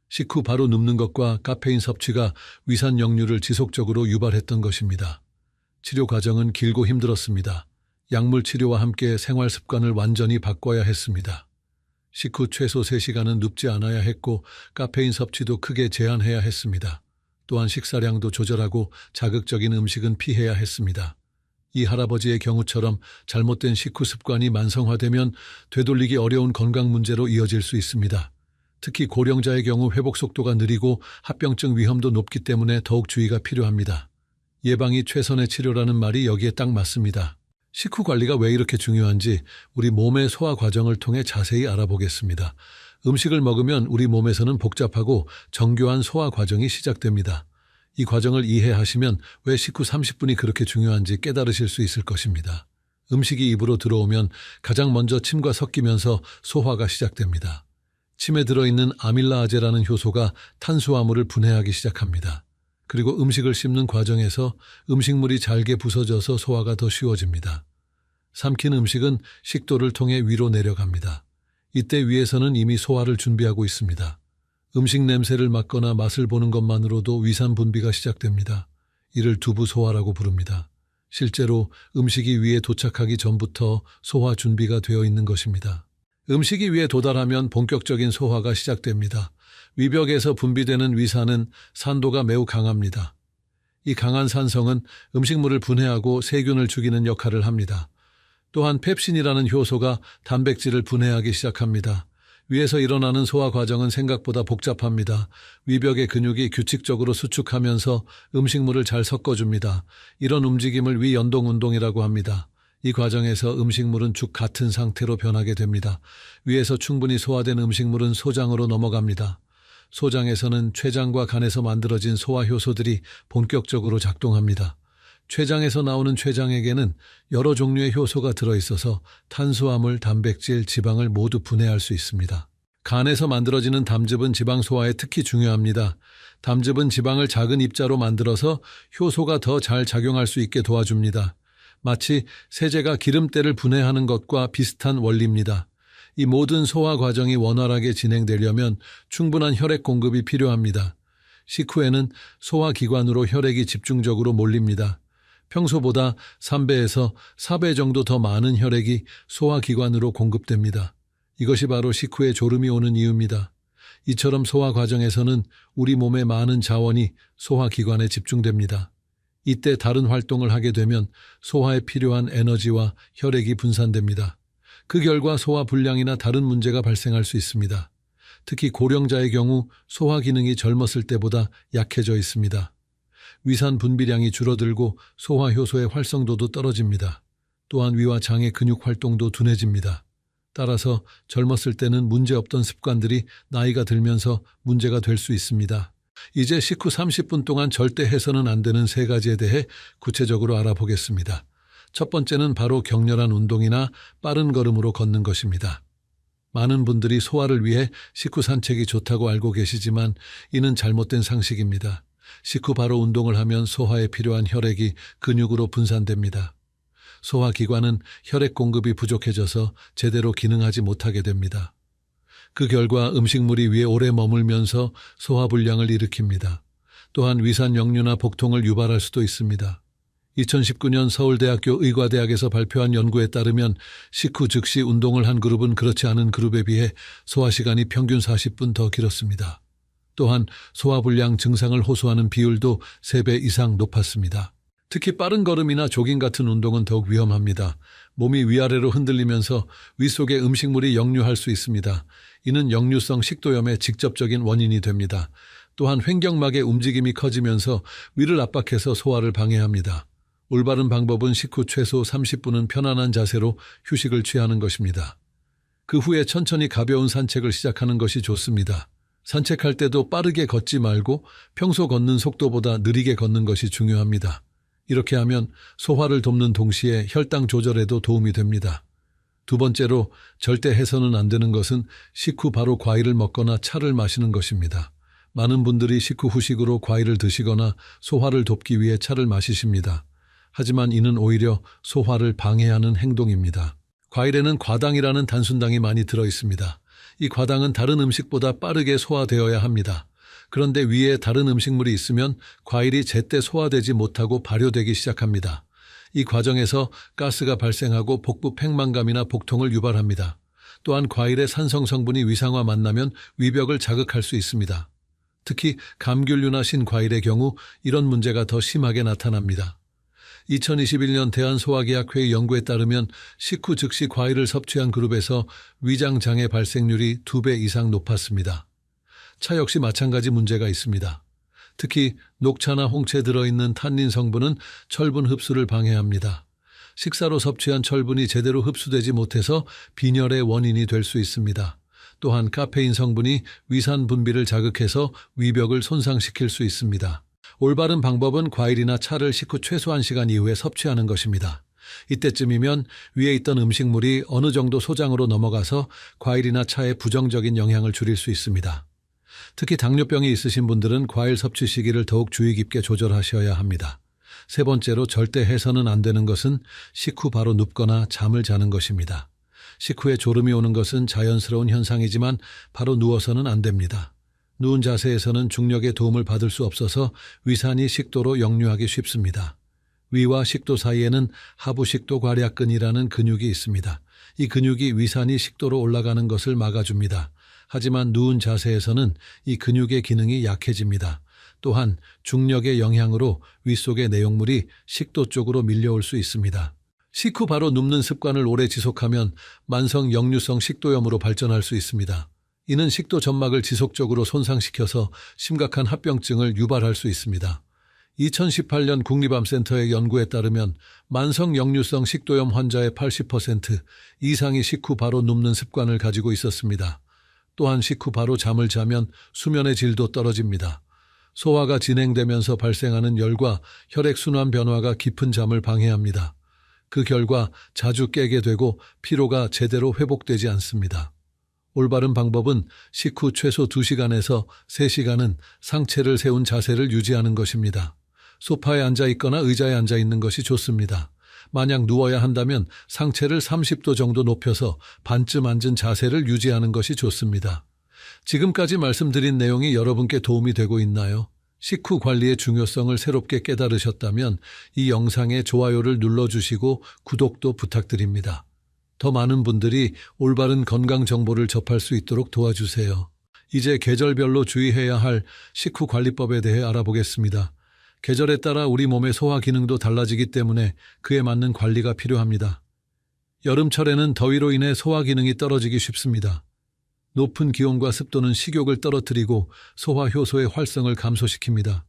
식후 바로 눕는 것과 카페인 섭취가 위산 역류를 지속적으로 유발했던 것입니다. 치료 과정은 길고 힘들었습니다. 약물 치료와 함께 생활 습관을 완전히 바꿔야 했습니다. 식후 최소 3시간은 눕지 않아야 했고 카페인 섭취도 크게 제한해야 했습니다. 또한 식사량도 조절하고 자극적인 음식은 피해야 했습니다. 이 할아버지의 경우처럼 잘못된 식후 습관이 만성화되면 되돌리기 어려운 건강 문제로 이어질 수 있습니다. 특히 고령자의 경우 회복 속도가 느리고 합병증 위험도 높기 때문에 더욱 주의가 필요합니다. 예방이 최선의 치료라는 말이 여기에 딱 맞습니다. 식후 관리가 왜 이렇게 중요한지 우리 몸의 소화 과정을 통해 자세히 알아보겠습니다. 음식을 먹으면 우리 몸에서는 복잡하고 정교한 소화 과정이 시작됩니다. 이 과정을 이해하시면 왜 식후 30분이 그렇게 중요한지 깨달으실 수 있을 것입니다. 음식이 입으로 들어오면 가장 먼저 침과 섞이면서 소화가 시작됩니다. 침에 들어있는 아밀라아제라는 효소가 탄수화물을 분해하기 시작합니다. 그리고 음식을 씹는 과정에서 음식물이 잘게 부서져서 소화가 더 쉬워집니다. 삼킨 음식은 식도를 통해 위로 내려갑니다. 이때 위에서는 이미 소화를 준비하고 있습니다. 음식 냄새를 맡거나 맛을 보는 것만으로도 위산 분비가 시작됩니다. 이를 두부 소화라고 부릅니다. 실제로 음식이 위에 도착하기 전부터 소화 준비가 되어 있는 것입니다. 음식이 위에 도달하면 본격적인 소화가 시작됩니다. 위벽에서 분비되는 위산은 산도가 매우 강합니다. 이 강한 산성은 음식물을 분해하고 세균을 죽이는 역할을 합니다. 또한 펩신이라는 효소가 단백질을 분해하기 시작합니다. 위에서 일어나는 소화 과정은 생각보다 복잡합니다. 위벽의 근육이 규칙적으로 수축하면서 음식물을 잘 섞어줍니다. 이런 움직임을 위연동 운동이라고 합니다. 이 과정에서 음식물은 죽 같은 상태로 변하게 됩니다. 위에서 충분히 소화된 음식물은 소장으로 넘어갑니다. 소장에서는 췌장과 간에서 만들어진 소화 효소들이 본격적으로 작동합니다. 췌장에서 나오는 췌장에게는 여러 종류의 효소가 들어있어서 탄수화물, 단백질, 지방을 모두 분해할 수 있습니다. 간에서 만들어지는 담즙은 지방 소화에 특히 중요합니다. 담즙은 지방을 작은 입자로 만들어서 효소가 더 잘 작용할 수 있게 도와줍니다. 마치 세제가 기름때를 분해하는 것과 비슷한 원리입니다. 이 모든 소화 과정이 원활하게 진행되려면 충분한 혈액 공급이 필요합니다. 식후에는 소화기관으로 혈액이 집중적으로 몰립니다. 평소보다 3배에서 4배 정도 더 많은 혈액이 소화기관으로 공급됩니다. 이것이 바로 식후에 졸음이 오는 이유입니다. 이처럼 소화 과정에서는 우리 몸의 많은 자원이 소화기관에 집중됩니다. 이때 다른 활동을 하게 되면 소화에 필요한 에너지와 혈액이 분산됩니다. 그 결과 소화 불량이나 다른 문제가 발생할 수 있습니다. 특히 고령자의 경우 소화 기능이 젊었을 때보다 약해져 있습니다. 위산 분비량이 줄어들고 소화 효소의 활성도도 떨어집니다. 또한 위와 장의 근육 활동도 둔해집니다. 따라서 젊었을 때는 문제없던 습관들이 나이가 들면서 문제가 될 수 있습니다. 이제 식후 30분 동안 절대 해서는 안 되는 3가지에 대해 구체적으로 알아보겠습니다. 첫 번째는 바로 격렬한 운동이나 빠른 걸음으로 걷는 것입니다. 많은 분들이 소화를 위해 식후 산책이 좋다고 알고 계시지만 이는 잘못된 상식입니다. 식후 바로 운동을 하면 소화에 필요한 혈액이 근육으로 분산됩니다. 소화기관은 혈액 공급이 부족해져서 제대로 기능하지 못하게 됩니다. 그 결과 음식물이 위에 오래 머물면서 소화불량을 일으킵니다. 또한 위산 역류나 복통을 유발할 수도 있습니다. 2019년 서울대학교 의과대학에서 발표한 연구에 따르면 식후 즉시 운동을 한 그룹은 그렇지 않은 그룹에 비해 소화시간이 평균 40분 더 길었습니다. 또한 소화불량 증상을 호소하는 비율도 3배 이상 높았습니다. 특히 빠른 걸음이나 조깅 같은 운동은 더욱 위험합니다. 몸이 위아래로 흔들리면서 위 속에 음식물이 역류할 수 있습니다. 이는 역류성 식도염의 직접적인 원인이 됩니다. 또한 횡격막의 움직임이 커지면서 위를 압박해서 소화를 방해합니다. 올바른 방법은 식후 최소 30분은 편안한 자세로 휴식을 취하는 것입니다. 그 후에 천천히 가벼운 산책을 시작하는 것이 좋습니다. 산책할 때도 빠르게 걷지 말고 평소 걷는 속도보다 느리게 걷는 것이 중요합니다. 이렇게 하면 소화를 돕는 동시에 혈당 조절에도 도움이 됩니다. 두 번째로 절대 해서는 안 되는 것은 식후 바로 과일을 먹거나 차를 마시는 것입니다. 많은 분들이 식후 후식으로 과일을 드시거나 소화를 돕기 위해 차를 마시십니다. 하지만 이는 오히려 소화를 방해하는 행동입니다. 과일에는 과당이라는 단순당이 많이 들어 있습니다. 이 과당은 다른 음식보다 빠르게 소화되어야 합니다. 그런데 위에 다른 음식물이 있으면 과일이 제때 소화되지 못하고 발효되기 시작합니다. 이 과정에서 가스가 발생하고 복부 팽만감이나 복통을 유발합니다. 또한 과일의 산성 성분이 위상과 만나면 위벽을 자극할 수 있습니다. 특히 감귤류나 신과일의 경우 이런 문제가 더 심하게 나타납니다. 2021년 대한소화기학회의 연구에 따르면 식후 즉시 과일을 섭취한 그룹에서 위장장애 발생률이 2배 이상 높았습니다. 차 역시 마찬가지 문제가 있습니다. 특히 녹차나 홍채에 들어있는 탄닌 성분은 철분 흡수를 방해합니다. 식사로 섭취한 철분이 제대로 흡수되지 못해서 빈혈의 원인이 될 수 있습니다. 또한 카페인 성분이 위산 분비를 자극해서 위벽을 손상시킬 수 있습니다. 올바른 방법은 과일이나 차를 식후 최소 1시간 이후에 섭취하는 것입니다. 이때쯤이면 위에 있던 음식물이 어느 정도 소장으로 넘어가서 과일이나 차에 부정적인 영향을 줄일 수 있습니다. 특히 당뇨병이 있으신 분들은 과일 섭취 시기를 더욱 주의 깊게 조절하셔야 합니다. 세 번째로 절대 해서는 안 되는 것은 식후 바로 눕거나 잠을 자는 것입니다. 식후에 졸음이 오는 것은 자연스러운 현상이지만 바로 누워서는 안 됩니다. 누운 자세에서는 중력의 도움을 받을 수 없어서 위산이 식도로 역류하기 쉽습니다. 위와 식도 사이에는 하부식도 괄약근이라는 근육이 있습니다. 이 근육이 위산이 식도로 올라가는 것을 막아줍니다. 하지만 누운 자세에서는 이 근육의 기능이 약해집니다. 또한 중력의 영향으로 윗속의 내용물이 식도 쪽으로 밀려올 수 있습니다. 식후 바로 눕는 습관을 오래 지속하면 만성 역류성 식도염으로 발전할 수 있습니다. 이는 식도 점막을 지속적으로 손상시켜서 심각한 합병증을 유발할 수 있습니다. 2018년 국립암센터의 연구에 따르면 만성 역류성 식도염 환자의 80% 이상이 식후 바로 눕는 습관을 가지고 있었습니다. 또한 식후 바로 잠을 자면 수면의 질도 떨어집니다. 소화가 진행되면서 발생하는 열과 혈액순환 변화가 깊은 잠을 방해합니다. 그 결과 자주 깨게 되고 피로가 제대로 회복되지 않습니다. 올바른 방법은 식후 최소 2시간에서 3시간은 상체를 세운 자세를 유지하는 것입니다. 소파에 앉아 있거나 의자에 앉아 있는 것이 좋습니다. 만약 누워야 한다면 상체를 30도 정도 높여서 반쯤 앉은 자세를 유지하는 것이 좋습니다. 지금까지 말씀드린 내용이 여러분께 도움이 되고 있나요? 식후 관리의 중요성을 새롭게 깨달으셨다면 이 영상에 좋아요를 눌러주시고 구독도 부탁드립니다. 더 많은 분들이 올바른 건강 정보를 접할 수 있도록 도와주세요. 이제 계절별로 주의해야 할 식후 관리법에 대해 알아보겠습니다. 계절에 따라 우리 몸의 소화 기능도 달라지기 때문에 그에 맞는 관리가 필요합니다. 여름철에는 더위로 인해 소화 기능이 떨어지기 쉽습니다. 높은 기온과 습도는 식욕을 떨어뜨리고 소화 효소의 활성을 감소시킵니다.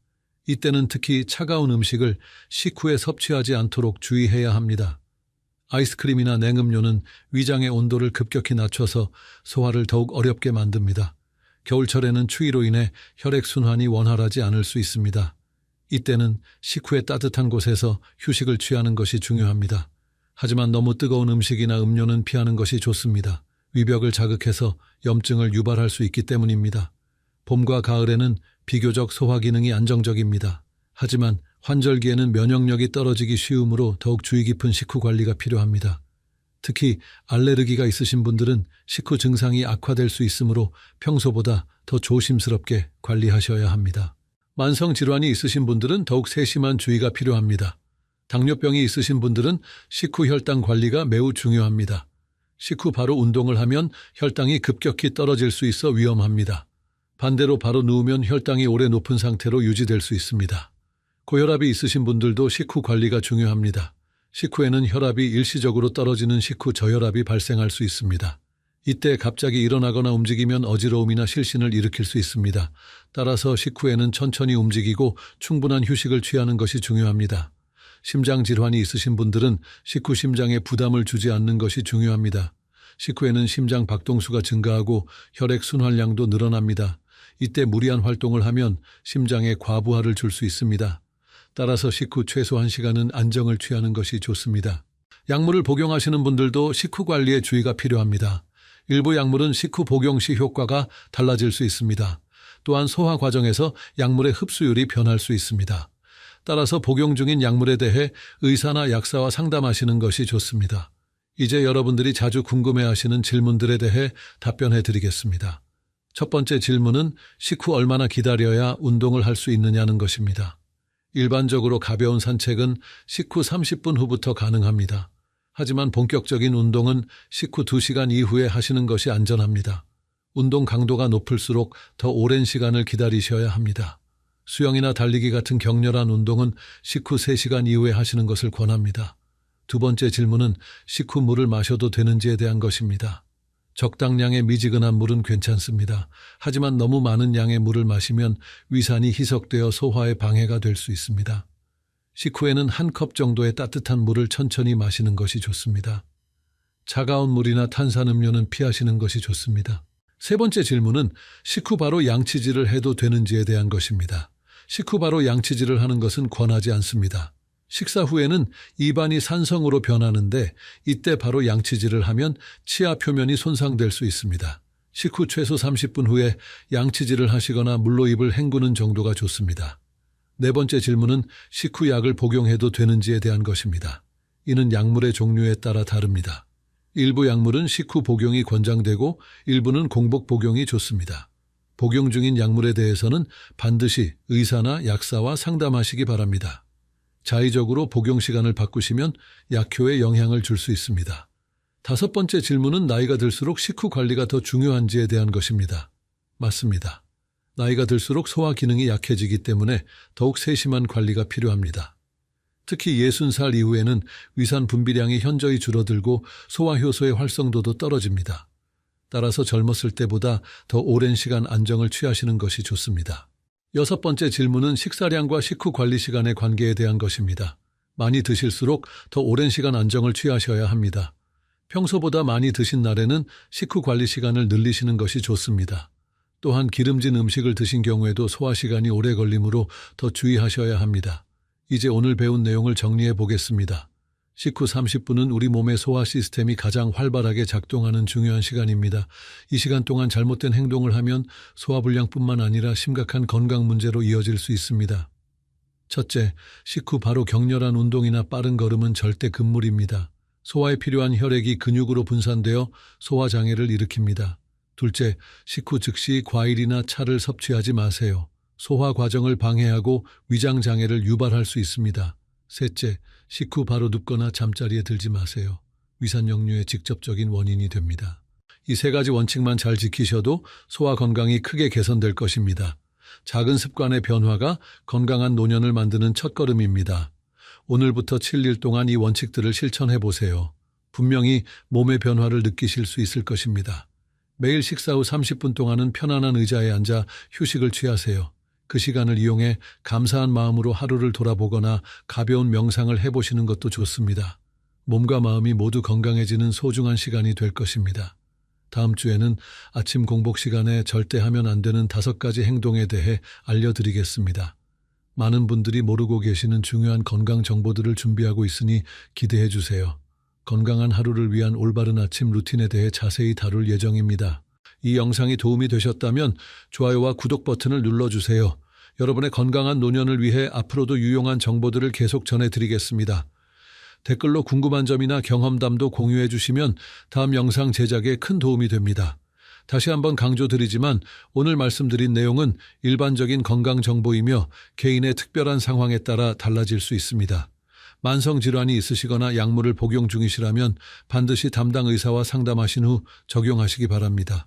이때는 특히 차가운 음식을 식후에 섭취하지 않도록 주의해야 합니다. 아이스크림이나 냉음료는 위장의 온도를 급격히 낮춰서 소화를 더욱 어렵게 만듭니다. 겨울철에는 추위로 인해 혈액순환이 원활하지 않을 수 있습니다. 이때는 식후에 따뜻한 곳에서 휴식을 취하는 것이 중요합니다. 하지만 너무 뜨거운 음식이나 음료는 피하는 것이 좋습니다. 위벽을 자극해서 염증을 유발할 수 있기 때문입니다. 봄과 가을에는 비교적 소화 기능이 안정적입니다. 하지만 환절기에는 면역력이 떨어지기 쉬우므로 더욱 주의 깊은 식후 관리가 필요합니다. 특히 알레르기가 있으신 분들은 식후 증상이 악화될 수 있으므로 평소보다 더 조심스럽게 관리하셔야 합니다. 만성 질환이 있으신 분들은 더욱 세심한 주의가 필요합니다. 당뇨병이 있으신 분들은 식후 혈당 관리가 매우 중요합니다. 식후 바로 운동을 하면 혈당이 급격히 떨어질 수 있어 위험합니다. 반대로 바로 누우면 혈당이 오래 높은 상태로 유지될 수 있습니다. 고혈압이 있으신 분들도 식후 관리가 중요합니다. 식후에는 혈압이 일시적으로 떨어지는 식후 저혈압이 발생할 수 있습니다. 이때 갑자기 일어나거나 움직이면 어지러움이나 실신을 일으킬 수 있습니다. 따라서 식후에는 천천히 움직이고 충분한 휴식을 취하는 것이 중요합니다. 심장 질환이 있으신 분들은 식후 심장에 부담을 주지 않는 것이 중요합니다. 식후에는 심장 박동수가 증가하고 혈액 순환량도 늘어납니다. 이때 무리한 활동을 하면 심장에 과부하를 줄 수 있습니다. 따라서 식후 최소 1시간은 안정을 취하는 것이 좋습니다. 약물을 복용하시는 분들도 식후 관리에 주의가 필요합니다. 일부 약물은 식후 복용 시 효과가 달라질 수 있습니다. 또한 소화 과정에서 약물의 흡수율이 변할 수 있습니다. 따라서 복용 중인 약물에 대해 의사나 약사와 상담하시는 것이 좋습니다. 이제 여러분들이 자주 궁금해하시는 질문들에 대해 답변해 드리겠습니다. 첫 번째 질문은 식후 얼마나 기다려야 운동을 할 수 있느냐는 것입니다. 일반적으로 가벼운 산책은 식후 30분 후부터 가능합니다. 하지만 본격적인 운동은 식후 2시간 이후에 하시는 것이 안전합니다. 운동 강도가 높을수록 더 오랜 시간을 기다리셔야 합니다. 수영이나 달리기 같은 격렬한 운동은 식후 3시간 이후에 하시는 것을 권합니다. 두 번째 질문은 식후 물을 마셔도 되는지에 대한 것입니다. 적당량의 미지근한 물은 괜찮습니다. 하지만 너무 많은 양의 물을 마시면 위산이 희석되어 소화에 방해가 될 수 있습니다. 식후에는 1컵 정도의 따뜻한 물을 천천히 마시는 것이 좋습니다. 차가운 물이나 탄산음료는 피하시는 것이 좋습니다. 세 번째 질문은 식후 바로 양치질을 해도 되는지에 대한 것입니다. 식후 바로 양치질을 하는 것은 권하지 않습니다. 식사 후에는 입안이 산성으로 변하는데 이때 바로 양치질을 하면 치아 표면이 손상될 수 있습니다. 식후 최소 30분 후에 양치질을 하시거나 물로 입을 헹구는 정도가 좋습니다. 네 번째 질문은 식후 약을 복용해도 되는지에 대한 것입니다. 이는 약물의 종류에 따라 다릅니다. 일부 약물은 식후 복용이 권장되고 일부는 공복 복용이 좋습니다. 복용 중인 약물에 대해서는 반드시 의사나 약사와 상담하시기 바랍니다. 자의적으로 복용 시간을 바꾸시면 약효에 영향을 줄 수 있습니다. 다섯 번째 질문은 나이가 들수록 식후 관리가 더 중요한지에 대한 것입니다. 맞습니다. 나이가 들수록 소화 기능이 약해지기 때문에 더욱 세심한 관리가 필요합니다. 특히 60살 이후에는 위산 분비량이 현저히 줄어들고 소화 효소의 활성도도 떨어집니다. 따라서 젊었을 때보다 더 오랜 시간 안정을 취하시는 것이 좋습니다. 여섯 번째 질문은 식사량과 식후 관리 시간의 관계에 대한 것입니다. 많이 드실수록 더 오랜 시간 안정을 취하셔야 합니다. 평소보다 많이 드신 날에는 식후 관리 시간을 늘리시는 것이 좋습니다. 또한 기름진 음식을 드신 경우에도 소화 시간이 오래 걸리므로 더 주의하셔야 합니다. 이제 오늘 배운 내용을 정리해 보겠습니다. 식후 30분은 우리 몸의 소화 시스템이 가장 활발하게 작동하는 중요한 시간입니다. 이 시간 동안 잘못된 행동을 하면 소화불량뿐만 아니라 심각한 건강 문제로 이어질 수 있습니다. 첫째, 식후 바로 격렬한 운동이나 빠른 걸음은 절대 금물입니다. 소화에 필요한 혈액이 근육으로 분산되어 소화장애를 일으킵니다. 둘째, 식후 즉시 과일이나 차를 섭취하지 마세요. 소화 과정을 방해하고 위장장애를 유발할 수 있습니다. 셋째, 식후 바로 눕거나 잠자리에 들지 마세요. 위산 역류의 직접적인 원인이 됩니다. 이 세 가지 원칙만 잘 지키셔도 소화 건강이 크게 개선될 것입니다. 작은 습관의 변화가 건강한 노년을 만드는 첫걸음입니다. 오늘부터 7일 동안 이 원칙들을 실천해 보세요. 분명히 몸의 변화를 느끼실 수 있을 것입니다. 매일 식사 후 30분 동안은 편안한 의자에 앉아 휴식을 취하세요. 그 시간을 이용해 감사한 마음으로 하루를 돌아보거나 가벼운 명상을 해보시는 것도 좋습니다. 몸과 마음이 모두 건강해지는 소중한 시간이 될 것입니다. 다음 주에는 아침 공복 시간에 절대 하면 안 되는 5가지 행동에 대해 알려드리겠습니다. 많은 분들이 모르고 계시는 중요한 건강 정보들을 준비하고 있으니 기대해 주세요. 건강한 하루를 위한 올바른 아침 루틴에 대해 자세히 다룰 예정입니다. 이 영상이 도움이 되셨다면 좋아요와 구독 버튼을 눌러주세요. 여러분의 건강한 노년을 위해 앞으로도 유용한 정보들을 계속 전해드리겠습니다. 댓글로 궁금한 점이나 경험담도 공유해 주시면 다음 영상 제작에 큰 도움이 됩니다. 다시 한번 강조드리지만 오늘 말씀드린 내용은 일반적인 건강 정보이며 개인의 특별한 상황에 따라 달라질 수 있습니다. 만성질환이 있으시거나 약물을 복용 중이시라면 반드시 담당 의사와 상담하신 후 적용하시기 바랍니다.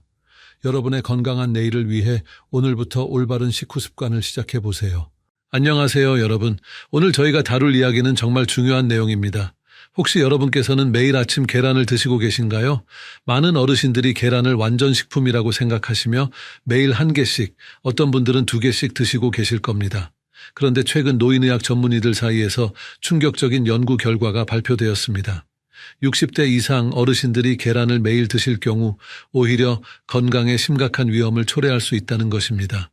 여러분의 건강한 내일을 위해 오늘부터 올바른 식후 습관을 시작해 보세요. 안녕하세요, 여러분. 오늘 저희가 다룰 이야기는 정말 중요한 내용입니다. 혹시 여러분께서는 매일 아침 계란을 드시고 계신가요? 많은 어르신들이 계란을 완전 식품이라고 생각하시며 매일 1개씩, 어떤 분들은 2개씩 드시고 계실 겁니다. 그런데 최근 노인의학 전문의들 사이에서 충격적인 연구 결과가 발표되었습니다. 60대 이상 어르신들이 계란을 매일 드실 경우 오히려 건강에 심각한 위험을 초래할 수 있다는 것입니다.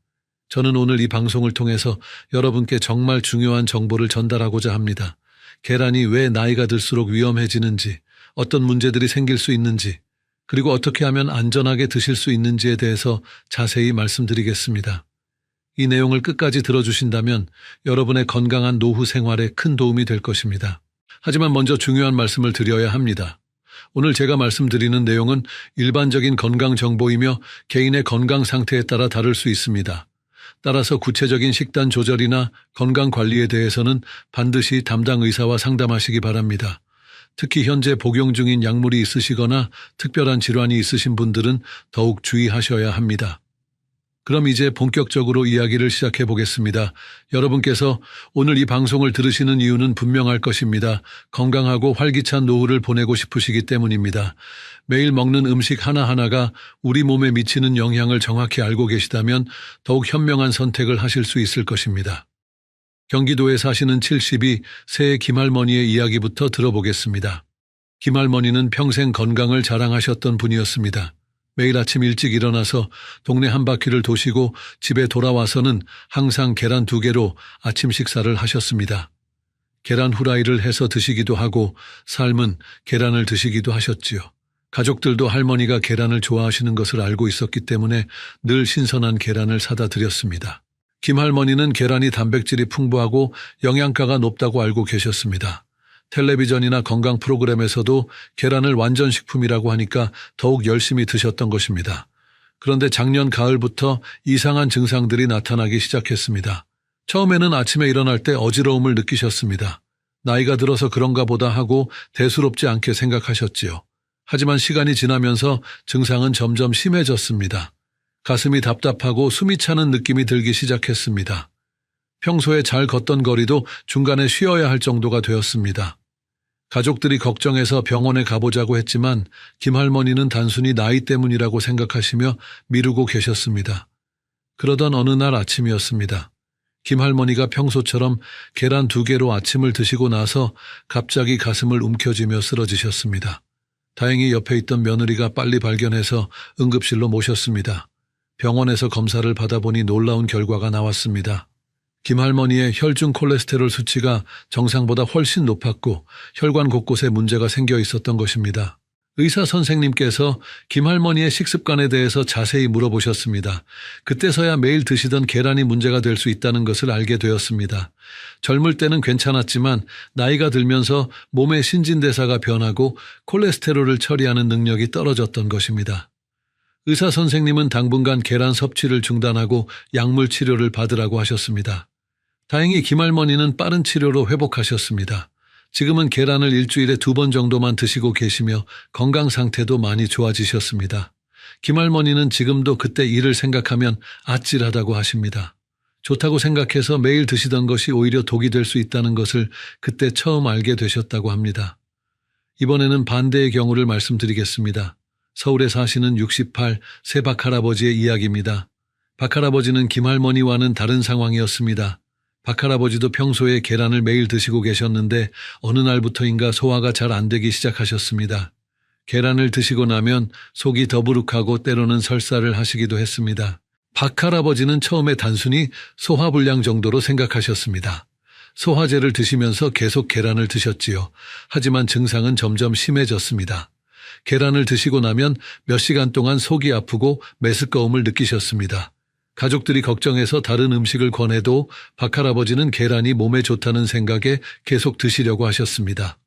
저는 오늘 이 방송을 통해서 여러분께 정말 중요한 정보를 전달하고자 합니다. 계란이 왜 나이가 들수록 위험해지는지, 어떤 문제들이 생길 수 있는지, 그리고 어떻게 하면 안전하게 드실 수 있는지에 대해서 자세히 말씀드리겠습니다. 이 내용을 끝까지 들어주신다면 여러분의 건강한 노후 생활에 큰 도움이 될 것입니다. 하지만 먼저 중요한 말씀을 드려야 합니다. 오늘 제가 말씀드리는 내용은 일반적인 건강 정보이며 개인의 건강 상태에 따라 다를 수 있습니다. 따라서 구체적인 식단 조절이나 건강 관리에 대해서는 반드시 담당 의사와 상담하시기 바랍니다. 특히 현재 복용 중인 약물이 있으시거나 특별한 질환이 있으신 분들은 더욱 주의하셔야 합니다. 그럼 이제 본격적으로 이야기를 시작해 보겠습니다. 여러분께서 오늘 이 방송을 들으시는 이유는 분명할 것입니다. 건강하고 활기찬 노후를 보내고 싶으시기 때문입니다. 매일 먹는 음식 하나하나가 우리 몸에 미치는 영향을 정확히 알고 계시다면 더욱 현명한 선택을 하실 수 있을 것입니다. 경기도에 사시는 72세의 김할머니의 이야기부터 들어보겠습니다. 김할머니는 평생 건강을 자랑하셨던 분이었습니다. 매일 아침 일찍 일어나서 동네 한 바퀴를 도시고 집에 돌아와서는 항상 계란 2개로 아침 식사를 하셨습니다. 계란 후라이를 해서 드시기도 하고 삶은 계란을 드시기도 하셨지요. 가족들도 할머니가 계란을 좋아하시는 것을 알고 있었기 때문에 늘 신선한 계란을 사다 드렸습니다. 김할머니는 계란이 단백질이 풍부하고 영양가가 높다고 알고 계셨습니다. 텔레비전이나 건강 프로그램에서도 계란을 완전식품이라고 하니까 더욱 열심히 드셨던 것입니다. 그런데 작년 가을부터 이상한 증상들이 나타나기 시작했습니다. 처음에는 아침에 일어날 때 어지러움을 느끼셨습니다. 나이가 들어서 그런가 보다 하고 대수롭지 않게 생각하셨지요. 하지만 시간이 지나면서 증상은 점점 심해졌습니다. 가슴이 답답하고 숨이 차는 느낌이 들기 시작했습니다. 평소에 잘 걷던 거리도 중간에 쉬어야 할 정도가 되었습니다. 가족들이 걱정해서 병원에 가보자고 했지만 김할머니는 단순히 나이 때문이라고 생각하시며 미루고 계셨습니다. 그러던 어느 날 아침이었습니다. 김할머니가 평소처럼 계란 2개로 아침을 드시고 나서 갑자기 가슴을 움켜쥐며 쓰러지셨습니다. 다행히 옆에 있던 며느리가 빨리 발견해서 응급실로 모셨습니다. 병원에서 검사를 받아보니 놀라운 결과가 나왔습니다. 김할머니의 혈중 콜레스테롤 수치가 정상보다 훨씬 높았고 혈관 곳곳에 문제가 생겨 있었던 것입니다. 의사 선생님께서 김할머니의 식습관에 대해서 자세히 물어보셨습니다. 그때서야 매일 드시던 계란이 문제가 될 수 있다는 것을 알게 되었습니다. 젊을 때는 괜찮았지만 나이가 들면서 몸의 신진대사가 변하고 콜레스테롤을 처리하는 능력이 떨어졌던 것입니다. 의사 선생님은 당분간 계란 섭취를 중단하고 약물 치료를 받으라고 하셨습니다. 다행히 김할머니는 빠른 치료로 회복하셨습니다. 지금은 계란을 일주일에 2번 정도만 드시고 계시며 건강 상태도 많이 좋아지셨습니다. 김할머니는 지금도 그때 일을 생각하면 아찔하다고 하십니다. 좋다고 생각해서 매일 드시던 것이 오히려 독이 될 수 있다는 것을 그때 처음 알게 되셨다고 합니다. 이번에는 반대의 경우를 말씀드리겠습니다. 서울에 사시는 68세 박할아버지의 이야기입니다. 박할아버지는 김할머니와는 다른 상황이었습니다. 박할아버지도 평소에 계란을 매일 드시고 계셨는데 어느 날부터인가 소화가 잘 안 되기 시작하셨습니다. 계란을 드시고 나면 속이 더부룩하고 때로는 설사를 하시기도 했습니다. 박할아버지는 처음에 단순히 소화불량 정도로 생각하셨습니다. 소화제를 드시면서 계속 계란을 드셨지요. 하지만 증상은 점점 심해졌습니다. 계란을 드시고 나면 몇 시간 동안 속이 아프고 메스꺼움을 느끼셨습니다. 가족들이 걱정해서 다른 음식을 권해도 박할아버지는 계란이 몸에 좋다는 생각에 계속 드시려고 하셨습니다.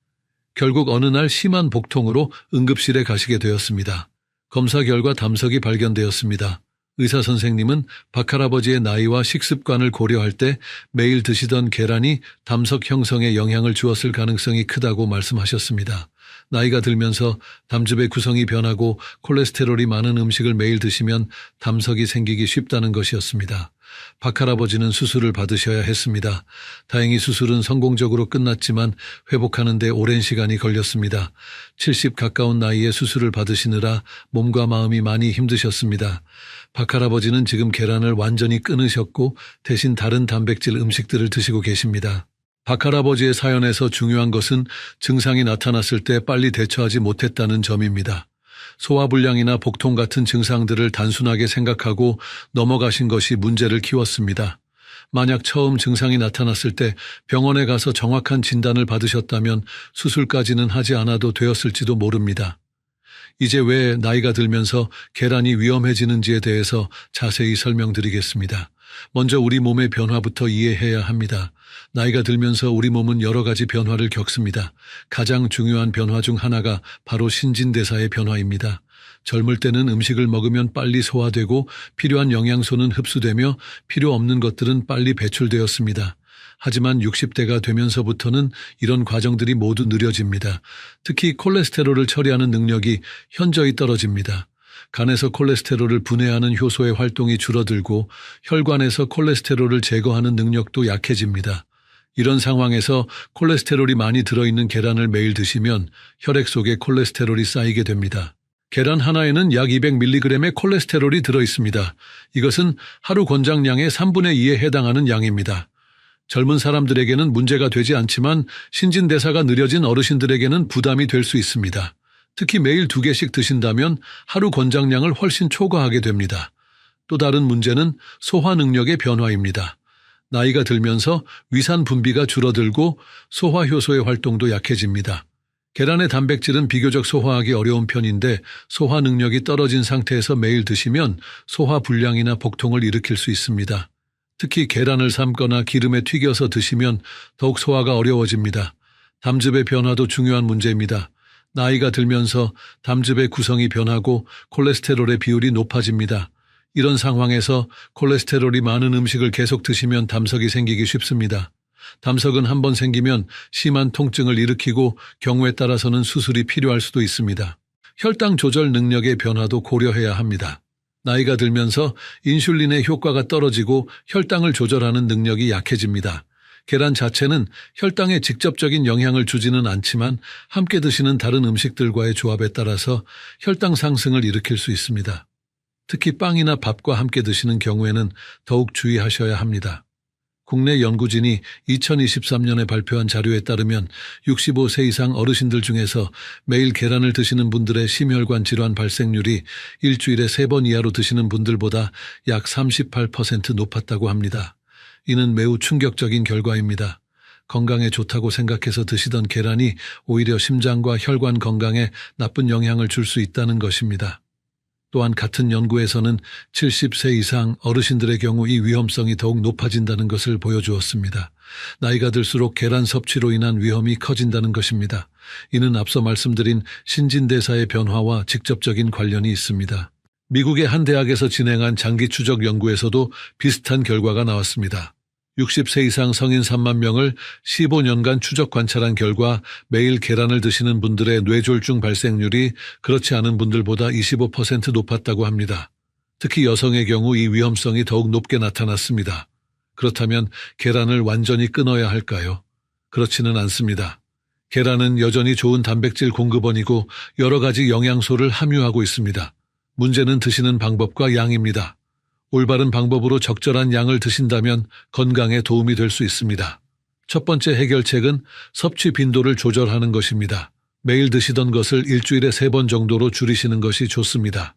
결국 어느 날 심한 복통으로 응급실에 가시게 되었습니다. 검사 결과 담석이 발견되었습니다. 의사 선생님은 박할아버지의 나이와 식습관을 고려할 때 매일 드시던 계란이 담석 형성에 영향을 주었을 가능성이 크다고 말씀하셨습니다. 나이가 들면서 담즙의 구성이 변하고 콜레스테롤이 많은 음식을 매일 드시면 담석이 생기기 쉽다는 것이었습니다. 박할아버지는 수술을 받으셔야 했습니다. 다행히 수술은 성공적으로 끝났지만 회복하는 데 오랜 시간이 걸렸습니다. 70 가까운 나이에 수술을 받으시느라 몸과 마음이 많이 힘드셨습니다. 박할아버지는 지금 계란을 완전히 끊으셨고 대신 다른 단백질 음식들을 드시고 계십니다. 박할아버지의 사연에서 중요한 것은 증상이 나타났을 때 빨리 대처하지 못했다는 점입니다. 소화불량이나 복통 같은 증상들을 단순하게 생각하고 넘어가신 것이 문제를 키웠습니다. 만약 처음 증상이 나타났을 때 병원에 가서 정확한 진단을 받으셨다면 수술까지는 하지 않아도 되었을지도 모릅니다. 이제 왜 나이가 들면서 계란이 위험해지는지에 대해서 자세히 설명드리겠습니다. 먼저 우리 몸의 변화부터 이해해야 합니다. 나이가 들면서 우리 몸은 여러 가지 변화를 겪습니다. 가장 중요한 변화 중 하나가 바로 신진대사의 변화입니다. 젊을 때는 음식을 먹으면 빨리 소화되고 필요한 영양소는 흡수되며 필요 없는 것들은 빨리 배출되었습니다. 하지만 60대가 되면서부터는 이런 과정들이 모두 느려집니다. 특히 콜레스테롤을 처리하는 능력이 현저히 떨어집니다. 간에서 콜레스테롤을 분해하는 효소의 활동이 줄어들고 혈관에서 콜레스테롤을 제거하는 능력도 약해집니다. 이런 상황에서 콜레스테롤이 많이 들어있는 계란을 매일 드시면 혈액 속에 콜레스테롤이 쌓이게 됩니다. 계란 하나에는 약 200mg의 콜레스테롤이 들어있습니다. 이것은 하루 권장량의 3분의 2에 해당하는 양입니다. 젊은 사람들에게는 문제가 되지 않지만 신진대사가 느려진 어르신들에게는 부담이 될 수 있습니다. 특히 매일 2개씩 드신다면 하루 권장량을 훨씬 초과하게 됩니다. 또 다른 문제는 소화 능력의 변화입니다. 나이가 들면서 위산 분비가 줄어들고 소화 효소의 활동도 약해집니다. 계란의 단백질은 비교적 소화하기 어려운 편인데 소화 능력이 떨어진 상태에서 매일 드시면 소화 불량이나 복통을 일으킬 수 있습니다. 특히 계란을 삶거나 기름에 튀겨서 드시면 더욱 소화가 어려워집니다. 담즙의 변화도 중요한 문제입니다. 나이가 들면서 담즙의 구성이 변하고 콜레스테롤의 비율이 높아집니다. 이런 상황에서 콜레스테롤이 많은 음식을 계속 드시면 담석이 생기기 쉽습니다. 담석은 한번 생기면 심한 통증을 일으키고 경우에 따라서는 수술이 필요할 수도 있습니다. 혈당 조절 능력의 변화도 고려해야 합니다. 나이가 들면서 인슐린의 효과가 떨어지고 혈당을 조절하는 능력이 약해집니다. 계란 자체는 혈당에 직접적인 영향을 주지는 않지만 함께 드시는 다른 음식들과의 조합에 따라서 혈당 상승을 일으킬 수 있습니다. 특히 빵이나 밥과 함께 드시는 경우에는 더욱 주의하셔야 합니다. 국내 연구진이 2023년에 발표한 자료에 따르면 65세 이상 어르신들 중에서 매일 계란을 드시는 분들의 심혈관 질환 발생률이 일주일에 3번 이하로 드시는 분들보다 약 38% 높았다고 합니다. 이는 매우 충격적인 결과입니다. 건강에 좋다고 생각해서 드시던 계란이 오히려 심장과 혈관 건강에 나쁜 영향을 줄 수 있다는 것입니다. 또한 같은 연구에서는 70세 이상 어르신들의 경우 이 위험성이 더욱 높아진다는 것을 보여주었습니다. 나이가 들수록 계란 섭취로 인한 위험이 커진다는 것입니다. 이는 앞서 말씀드린 신진대사의 변화와 직접적인 관련이 있습니다. 미국의 한 대학에서 진행한 장기 추적 연구에서도 비슷한 결과가 나왔습니다. 60세 이상 성인 3만 명을 15년간 추적 관찰한 결과 매일 계란을 드시는 분들의 뇌졸중 발생률이 그렇지 않은 분들보다 25% 높았다고 합니다. 특히 여성의 경우 이 위험성이 더욱 높게 나타났습니다. 그렇다면 계란을 완전히 끊어야 할까요? 그렇지는 않습니다. 계란은 여전히 좋은 단백질 공급원이고 여러 가지 영양소를 함유하고 있습니다. 문제는 드시는 방법과 양입니다. 올바른 방법으로 적절한 양을 드신다면 건강에 도움이 될 수 있습니다. 첫 번째 해결책은 섭취 빈도를 조절하는 것입니다. 매일 드시던 것을 일주일에 3번 정도로 줄이시는 것이 좋습니다.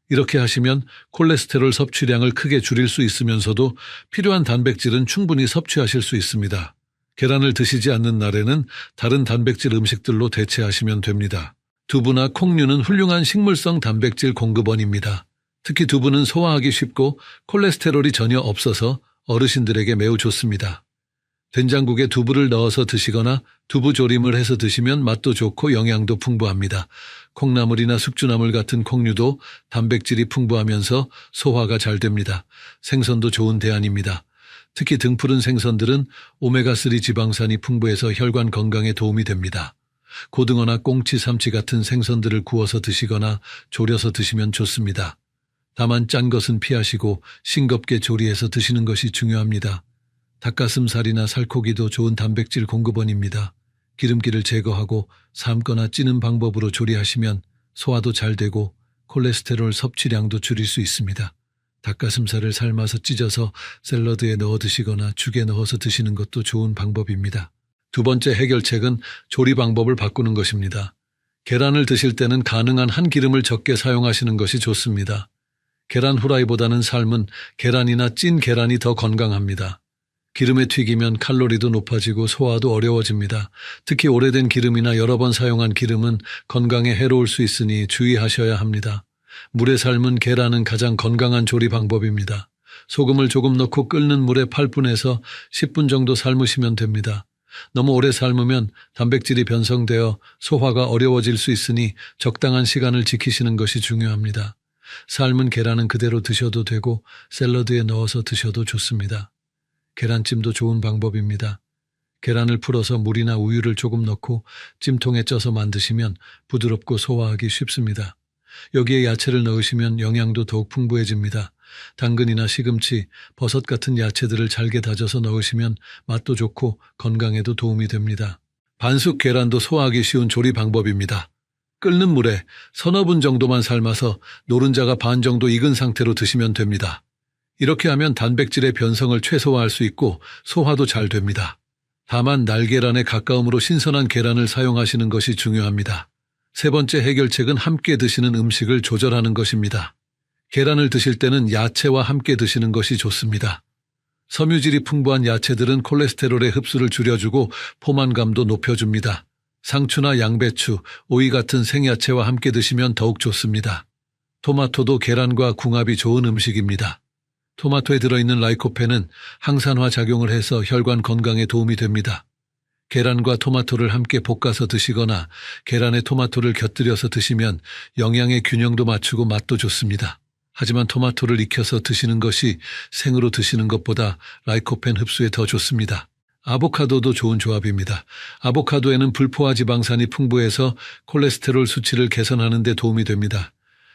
이렇게 하시면 콜레스테롤 섭취량을 크게 줄일 수 있으면서도 필요한 단백질은 충분히 섭취하실 수 있습니다. 계란을 드시지 않는 날에는 다른 단백질 음식들로 대체하시면 됩니다. 두부나 콩류는 훌륭한 식물성 단백질 공급원입니다. 특히 두부는 소화하기 쉽고 콜레스테롤이 전혀 없어서 어르신들에게 매우 좋습니다. 된장국에 두부를 넣어서 드시거나 두부조림을 해서 드시면 맛도 좋고 영양도 풍부합니다. 콩나물이나 숙주나물 같은 콩류도 단백질이 풍부하면서 소화가 잘 됩니다. 생선도 좋은 대안입니다. 특히 등푸른 생선들은 오메가3 지방산이 풍부해서 혈관 건강에 도움이 됩니다. 고등어나 꽁치, 삼치 같은 생선들을 구워서 드시거나 졸여서 드시면 좋습니다. 다만 짠 것은 피하시고 싱겁게 조리해서 드시는 것이 중요합니다. 닭가슴살이나 살코기도 좋은 단백질 공급원입니다. 기름기를 제거하고 삶거나 찌는 방법으로 조리하시면 소화도 잘 되고 콜레스테롤 섭취량도 줄일 수 있습니다. 닭가슴살을 삶아서 찢어서 샐러드에 넣어 드시거나 죽에 넣어서 드시는 것도 좋은 방법입니다. 두 번째 해결책은 조리 방법을 바꾸는 것입니다. 계란을 드실 때는 가능한 한 기름을 적게 사용하시는 것이 좋습니다. 계란 후라이보다는 삶은 계란이나 찐 계란이 더 건강합니다. 기름에 튀기면 칼로리도 높아지고 소화도 어려워집니다. 특히 오래된 기름이나 여러 번 사용한 기름은 건강에 해로울 수 있으니 주의하셔야 합니다. 물에 삶은 계란은 가장 건강한 조리 방법입니다. 소금을 조금 넣고 끓는 물에 8분에서 10분 정도 삶으시면 됩니다. 너무 오래 삶으면 단백질이 변성되어 소화가 어려워질 수 있으니 적당한 시간을 지키시는 것이 중요합니다. 삶은 계란은 그대로 드셔도 되고 샐러드에 넣어서 드셔도 좋습니다. 계란찜도 좋은 방법입니다. 계란을 풀어서 물이나 우유를 조금 넣고 찜통에 쪄서 만드시면 부드럽고 소화하기 쉽습니다. 여기에 야채를 넣으시면 영양도 더욱 풍부해집니다. 당근이나 시금치, 버섯 같은 야채들을 잘게 다져서 넣으시면 맛도 좋고 건강에도 도움이 됩니다. 반숙 계란도 소화하기 쉬운 조리 방법입니다. 끓는 물에 서너 분 정도만 삶아서 노른자가 반 정도 익은 상태로 드시면 됩니다. 이렇게 하면 단백질의 변성을 최소화할 수 있고 소화도 잘 됩니다. 다만 날계란에 가까움으로 신선한 계란을 사용하시는 것이 중요합니다. 세 번째 해결책은 함께 드시는 음식을 조절하는 것입니다. 계란을 드실 때는 야채와 함께 드시는 것이 좋습니다. 섬유질이 풍부한 야채들은 콜레스테롤의 흡수를 줄여주고 포만감도 높여줍니다. 상추나 양배추, 오이 같은 생야채와 함께 드시면 더욱 좋습니다. 토마토도 계란과 궁합이 좋은 음식입니다. 토마토에 들어있는 라이코펜은 항산화 작용을 해서 혈관 건강에 도움이 됩니다. 계란과 토마토를 함께 볶아서 드시거나 계란에 토마토를 곁들여서 드시면 영양의 균형도 맞추고 맛도 좋습니다. 하지만 토마토를 익혀서 드시는 것이 생으로 드시는 것보다 라이코펜 흡수에 더 좋습니다. 아보카도도 좋은 조합입니다. 아보카도에는 불포화 지방산이 풍부해서 콜레스테롤 수치를 개선하는 데 도움이 됩니다.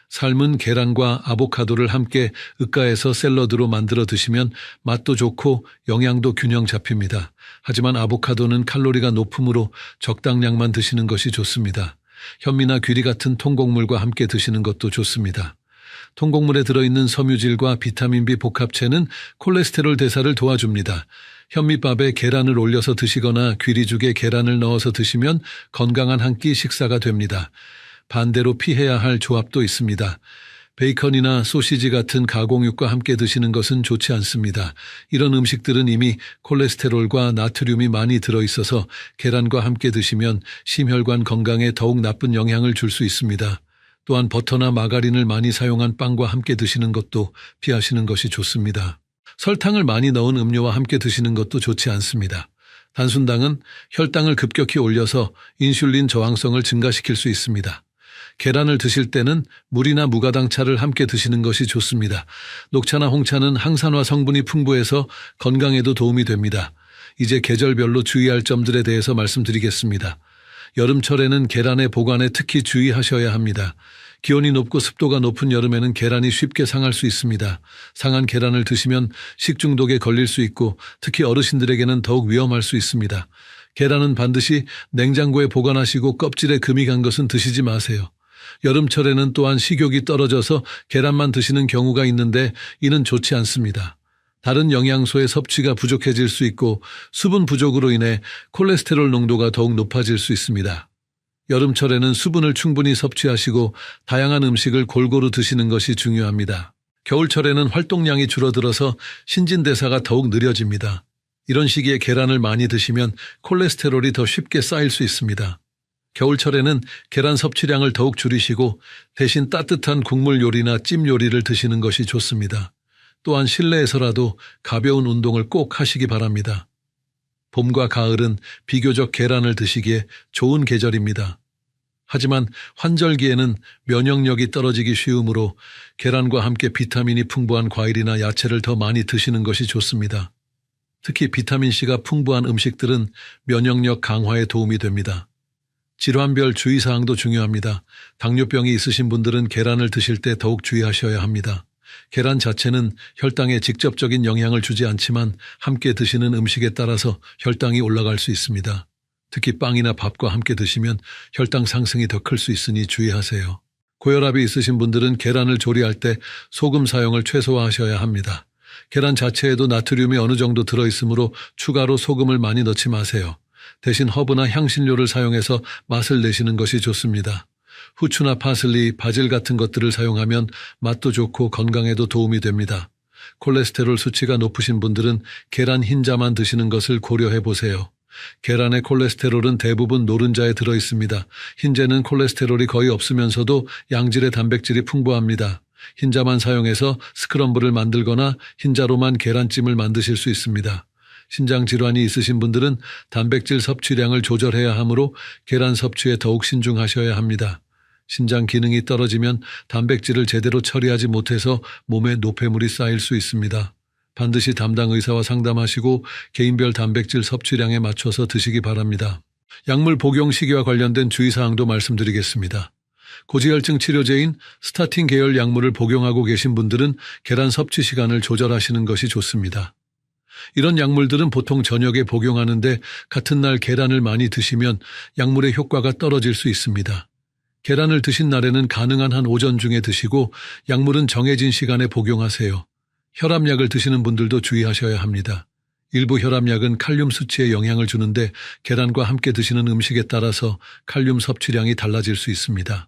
삶은 계란과 아보카도를 함께 으깨서 샐러드로 만들어 드시면 맛도 좋고 영양도 균형 잡힙니다. 하지만 아보카도는 칼로리가 높으므로 적당량만 드시는 것이 좋습니다. 현미나 귀리 같은 통곡물과 함께 드시는 것도 좋습니다. 통곡물에 들어있는 섬유질과 비타민 B 복합체는 콜레스테롤 대사를 도와줍니다. 현미밥에 계란을 올려서 드시거나 귀리죽에 계란을 넣어서 드시면 건강한 한 끼 식사가 됩니다. 반대로 피해야 할 조합도 있습니다. 베이컨이나 소시지 같은 가공육과 함께 드시는 것은 좋지 않습니다. 이런 음식들은 이미 콜레스테롤과 나트륨이 많이 들어있어서 계란과 함께 드시면 심혈관 건강에 더욱 나쁜 영향을 줄 수 있습니다. 또한 버터나 마가린을 많이 사용한 빵과 함께 드시는 것도 피하시는 것이 좋습니다. 설탕을 많이 넣은 음료와 함께 드시는 것도 좋지 않습니다. 단순당은 혈당을 급격히 올려서 인슐린 저항성을 증가시킬 수 있습니다. 계란을 드실 때는 물이나 무가당차를 함께 드시는 것이 좋습니다. 녹차나 홍차는 항산화 성분이 풍부해서 건강에도 도움이 됩니다. 이제 계절별로 주의할 점들에 대해서 말씀드리겠습니다. 여름철에는 계란의 보관에 특히 주의하셔야 합니다. 기온이 높고 습도가 높은 여름에는 계란이 쉽게 상할 수 있습니다. 상한 계란을 드시면 식중독에 걸릴 수 있고 특히 어르신들에게는 더욱 위험할 수 있습니다. 계란은 반드시 냉장고에 보관하시고 껍질에 금이 간 것은 드시지 마세요. 여름철에는 또한 식욕이 떨어져서 계란만 드시는 경우가 있는데 이는 좋지 않습니다. 다른 영양소의 섭취가 부족해질 수 있고 수분 부족으로 인해 콜레스테롤 농도가 더욱 높아질 수 있습니다. 여름철에는 수분을 충분히 섭취하시고 다양한 음식을 골고루 드시는 것이 중요합니다. 겨울철에는 활동량이 줄어들어서 신진대사가 더욱 느려집니다. 이런 시기에 계란을 많이 드시면 콜레스테롤이 더 쉽게 쌓일 수 있습니다. 겨울철에는 계란 섭취량을 더욱 줄이시고 대신 따뜻한 국물 요리나 찜 요리를 드시는 것이 좋습니다. 또한 실내에서라도 가벼운 운동을 꼭 하시기 바랍니다. 봄과 가을은 비교적 계란을 드시기에 좋은 계절입니다. 하지만 환절기에는 면역력이 떨어지기 쉬우므로 계란과 함께 비타민이 풍부한 과일이나 야채를 더 많이 드시는 것이 좋습니다. 특히 비타민C가 풍부한 음식들은 면역력 강화에 도움이 됩니다. 질환별 주의사항도 중요합니다. 당뇨병이 있으신 분들은 계란을 드실 때 더욱 주의하셔야 합니다. 계란 자체는 혈당에 직접적인 영향을 주지 않지만 함께 드시는 음식에 따라서 혈당이 올라갈 수 있습니다. 특히 빵이나 밥과 함께 드시면 혈당 상승이 더 클 수 있으니 주의하세요. 고혈압이 있으신 분들은 계란을 조리할 때 소금 사용을 최소화하셔야 합니다. 계란 자체에도 나트륨이 어느 정도 들어있으므로 추가로 소금을 많이 넣지 마세요. 대신 허브나 향신료를 사용해서 맛을 내시는 것이 좋습니다. 후추나 파슬리, 바질 같은 것들을 사용하면 맛도 좋고 건강에도 도움이 됩니다. 콜레스테롤 수치가 높으신 분들은 계란 흰자만 드시는 것을 고려해 보세요. 계란의 콜레스테롤은 대부분 노른자에 들어있습니다. 흰자는 콜레스테롤이 거의 없으면서도 양질의 단백질이 풍부합니다. 흰자만 사용해서 스크럼블을 만들거나 흰자로만 계란찜을 만드실 수 있습니다. 신장 질환이 있으신 분들은 단백질 섭취량을 조절해야 하므로 계란 섭취에 더욱 신중하셔야 합니다. 신장 기능이 떨어지면 단백질을 제대로 처리하지 못해서 몸에 노폐물이 쌓일 수 있습니다. 반드시 담당 의사와 상담하시고 개인별 단백질 섭취량에 맞춰서 드시기 바랍니다. 약물 복용 시기와 관련된 주의사항도 말씀드리겠습니다. 고지혈증 치료제인 스타틴 계열 약물을 복용하고 계신 분들은 계란 섭취 시간을 조절하시는 것이 좋습니다. 이런 약물들은 보통 저녁에 복용하는데 같은 날 계란을 많이 드시면 약물의 효과가 떨어질 수 있습니다. 계란을 드신 날에는 가능한 한 오전 중에 드시고 약물은 정해진 시간에 복용하세요. 혈압약을 드시는 분들도 주의하셔야 합니다. 일부 혈압약은 칼륨 수치에 영향을 주는데 계란과 함께 드시는 음식에 따라서 칼륨 섭취량이 달라질 수 있습니다.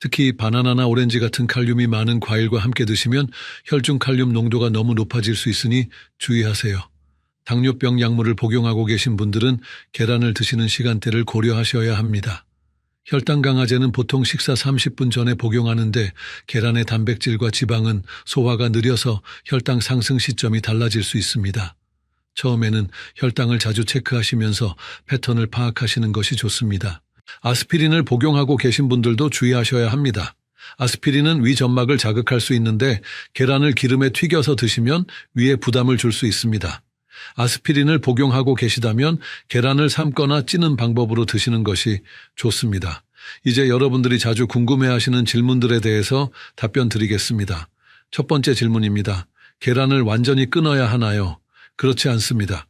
특히 바나나나 오렌지 같은 칼륨이 많은 과일과 함께 드시면 혈중 칼륨 농도가 너무 높아질 수 있으니 주의하세요. 당뇨병 약물을 복용하고 계신 분들은 계란을 드시는 시간대를 고려하셔야 합니다. 혈당 강화제는 보통 식사 30분 전에 복용하는데 계란의 단백질과 지방은 소화가 느려서 혈당 상승 시점이 달라질 수 있습니다. 처음에는 혈당을 자주 체크하시면서 패턴을 파악하시는 것이 좋습니다. 아스피린을 복용하고 계신 분들도 주의하셔야 합니다. 아스피린은 위 점막을 자극할 수 있는데 계란을 기름에 튀겨서 드시면 위에 부담을 줄 수 있습니다. 아스피린을 복용하고 계시다면 계란을 삶거나 찌는 방법으로 드시는 것이 좋습니다. 이제 여러분들이 자주 궁금해하시는 질문들에 대해서 답변 드리겠습니다. 첫 번째 질문입니다. 계란을 완전히 끊어야 하나요? 그렇지 않습니다.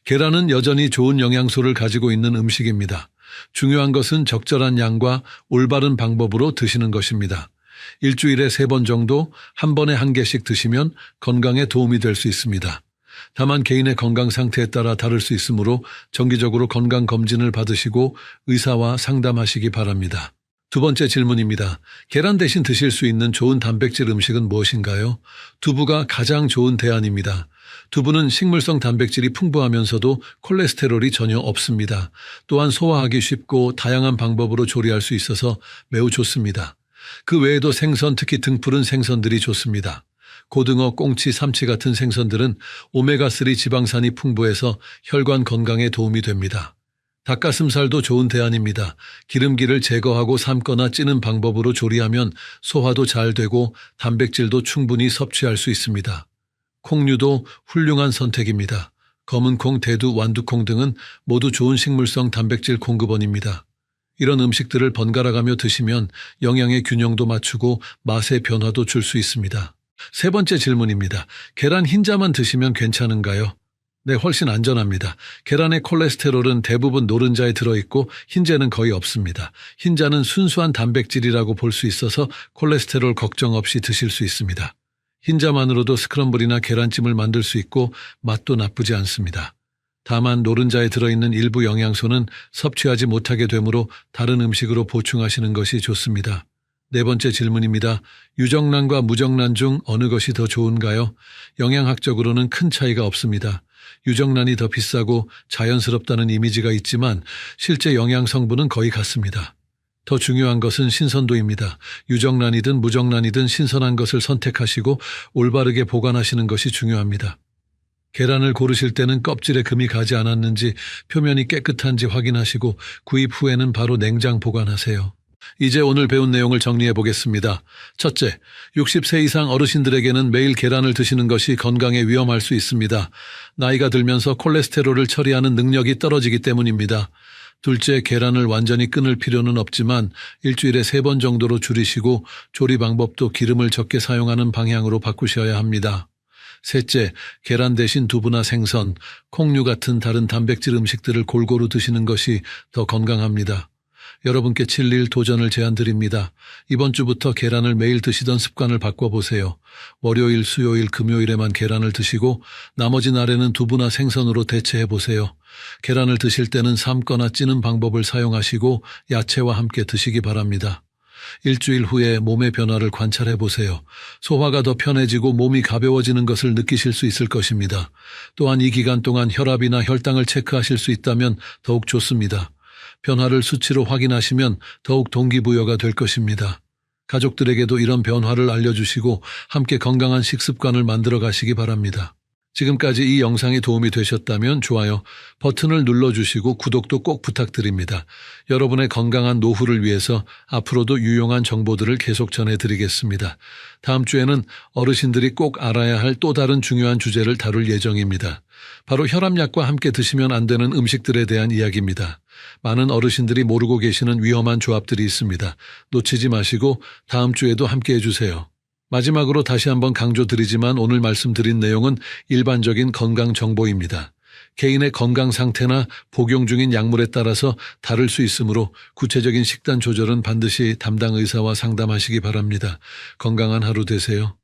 계란은 여전히 좋은 영양소를 가지고 있는 음식입니다. 중요한 것은 적절한 양과 올바른 방법으로 드시는 것입니다. 일주일에 3번 정도 한 번에 1개씩 드시면 건강에 도움이 될 수 있습니다. 다만 개인의 건강 상태에 따라 다를 수 있으므로 정기적으로 건강검진을 받으시고 의사와 상담하시기 바랍니다. 두 번째 질문입니다. 계란 대신 드실 수 있는 좋은 단백질 음식은 무엇인가요? 두부가 가장 좋은 대안입니다. 두부는 식물성 단백질이 풍부하면서도 콜레스테롤이 전혀 없습니다. 또한 소화하기 쉽고 다양한 방법으로 조리할 수 있어서 매우 좋습니다. 그 외에도 생선, 특히 등푸른 생선들이 좋습니다. 고등어, 꽁치, 삼치 같은 생선들은 오메가3 지방산이 풍부해서 혈관 건강에 도움이 됩니다. 닭가슴살도 좋은 대안입니다. 기름기를 제거하고 삶거나 찌는 방법으로 조리하면 소화도 잘 되고 단백질도 충분히 섭취할 수 있습니다. 콩류도 훌륭한 선택입니다. 검은콩, 대두, 완두콩 등은 모두 좋은 식물성 단백질 공급원입니다. 이런 음식들을 번갈아가며 드시면 영양의 균형도 맞추고 맛의 변화도 줄 수 있습니다. 세 번째 질문입니다. 계란 흰자만 드시면 괜찮은가요? 네, 훨씬 안전합니다. 계란의 콜레스테롤은 대부분 노른자에 들어있고 흰자는 거의 없습니다. 흰자는 순수한 단백질이라고 볼 수 있어서 콜레스테롤 걱정 없이 드실 수 있습니다. 흰자만으로도 스크럼블이나 계란찜을 만들 수 있고 맛도 나쁘지 않습니다. 다만 노른자에 들어있는 일부 영양소는 섭취하지 못하게 되므로 다른 음식으로 보충하시는 것이 좋습니다. 네 번째 질문입니다. 유정란과 무정란 중 어느 것이 더 좋은가요? 영양학적으로는 큰 차이가 없습니다. 유정란이 더 비싸고 자연스럽다는 이미지가 있지만 실제 영양 성분은 거의 같습니다. 더 중요한 것은 신선도입니다. 유정란이든 무정란이든 신선한 것을 선택하시고 올바르게 보관하시는 것이 중요합니다. 계란을 고르실 때는 껍질에 금이 가지 않았는지 표면이 깨끗한지 확인하시고 구입 후에는 바로 냉장 보관하세요. 이제 오늘 배운 내용을 정리해 보겠습니다. 첫째, 60세 이상 어르신들에게는 매일 계란을 드시는 것이 건강에 위험할 수 있습니다. 나이가 들면서 콜레스테롤을 처리하는 능력이 떨어지기 때문입니다. 둘째, 계란을 완전히 끊을 필요는 없지만 일주일에 3번 정도로 줄이시고 조리 방법도 기름을 적게 사용하는 방향으로 바꾸셔야 합니다. 셋째, 계란 대신 두부나 생선, 콩류 같은 다른 단백질 음식들을 골고루 드시는 것이 더 건강합니다. 여러분께 7일 도전을 제안드립니다. 이번 주부터 계란을 매일 드시던 습관을 바꿔보세요. 월요일, 수요일, 금요일에만 계란을 드시고 나머지 날에는 두부나 생선으로 대체해보세요. 계란을 드실 때는 삶거나 찌는 방법을 사용하시고 야채와 함께 드시기 바랍니다. 일주일 후에 몸의 변화를 관찰해 보세요. 소화가 더 편해지고 몸이 가벼워지는 것을 느끼실 수 있을 것입니다. 또한 이 기간 동안 혈압이나 혈당을 체크하실 수 있다면 더욱 좋습니다. 변화를 수치로 확인하시면 더욱 동기부여가 될 것입니다. 가족들에게도 이런 변화를 알려주시고 함께 건강한 식습관을 만들어 가시기 바랍니다. 지금까지 이 영상이 도움이 되셨다면 좋아요 버튼을 눌러주시고 구독도 꼭 부탁드립니다. 여러분의 건강한 노후를 위해서 앞으로도 유용한 정보들을 계속 전해드리겠습니다. 다음 주에는 어르신들이 꼭 알아야 할 또 다른 중요한 주제를 다룰 예정입니다. 바로 혈압약과 함께 드시면 안 되는 음식들에 대한 이야기입니다. 많은 어르신들이 모르고 계시는 위험한 조합들이 있습니다. 놓치지 마시고 다음 주에도 함께 해주세요. 마지막으로 다시 한번 강조드리지만 오늘 말씀드린 내용은 일반적인 건강 정보입니다. 개인의 건강 상태나 복용 중인 약물에 따라서 다를 수 있으므로 구체적인 식단 조절은 반드시 담당 의사와 상담하시기 바랍니다. 건강한 하루 되세요.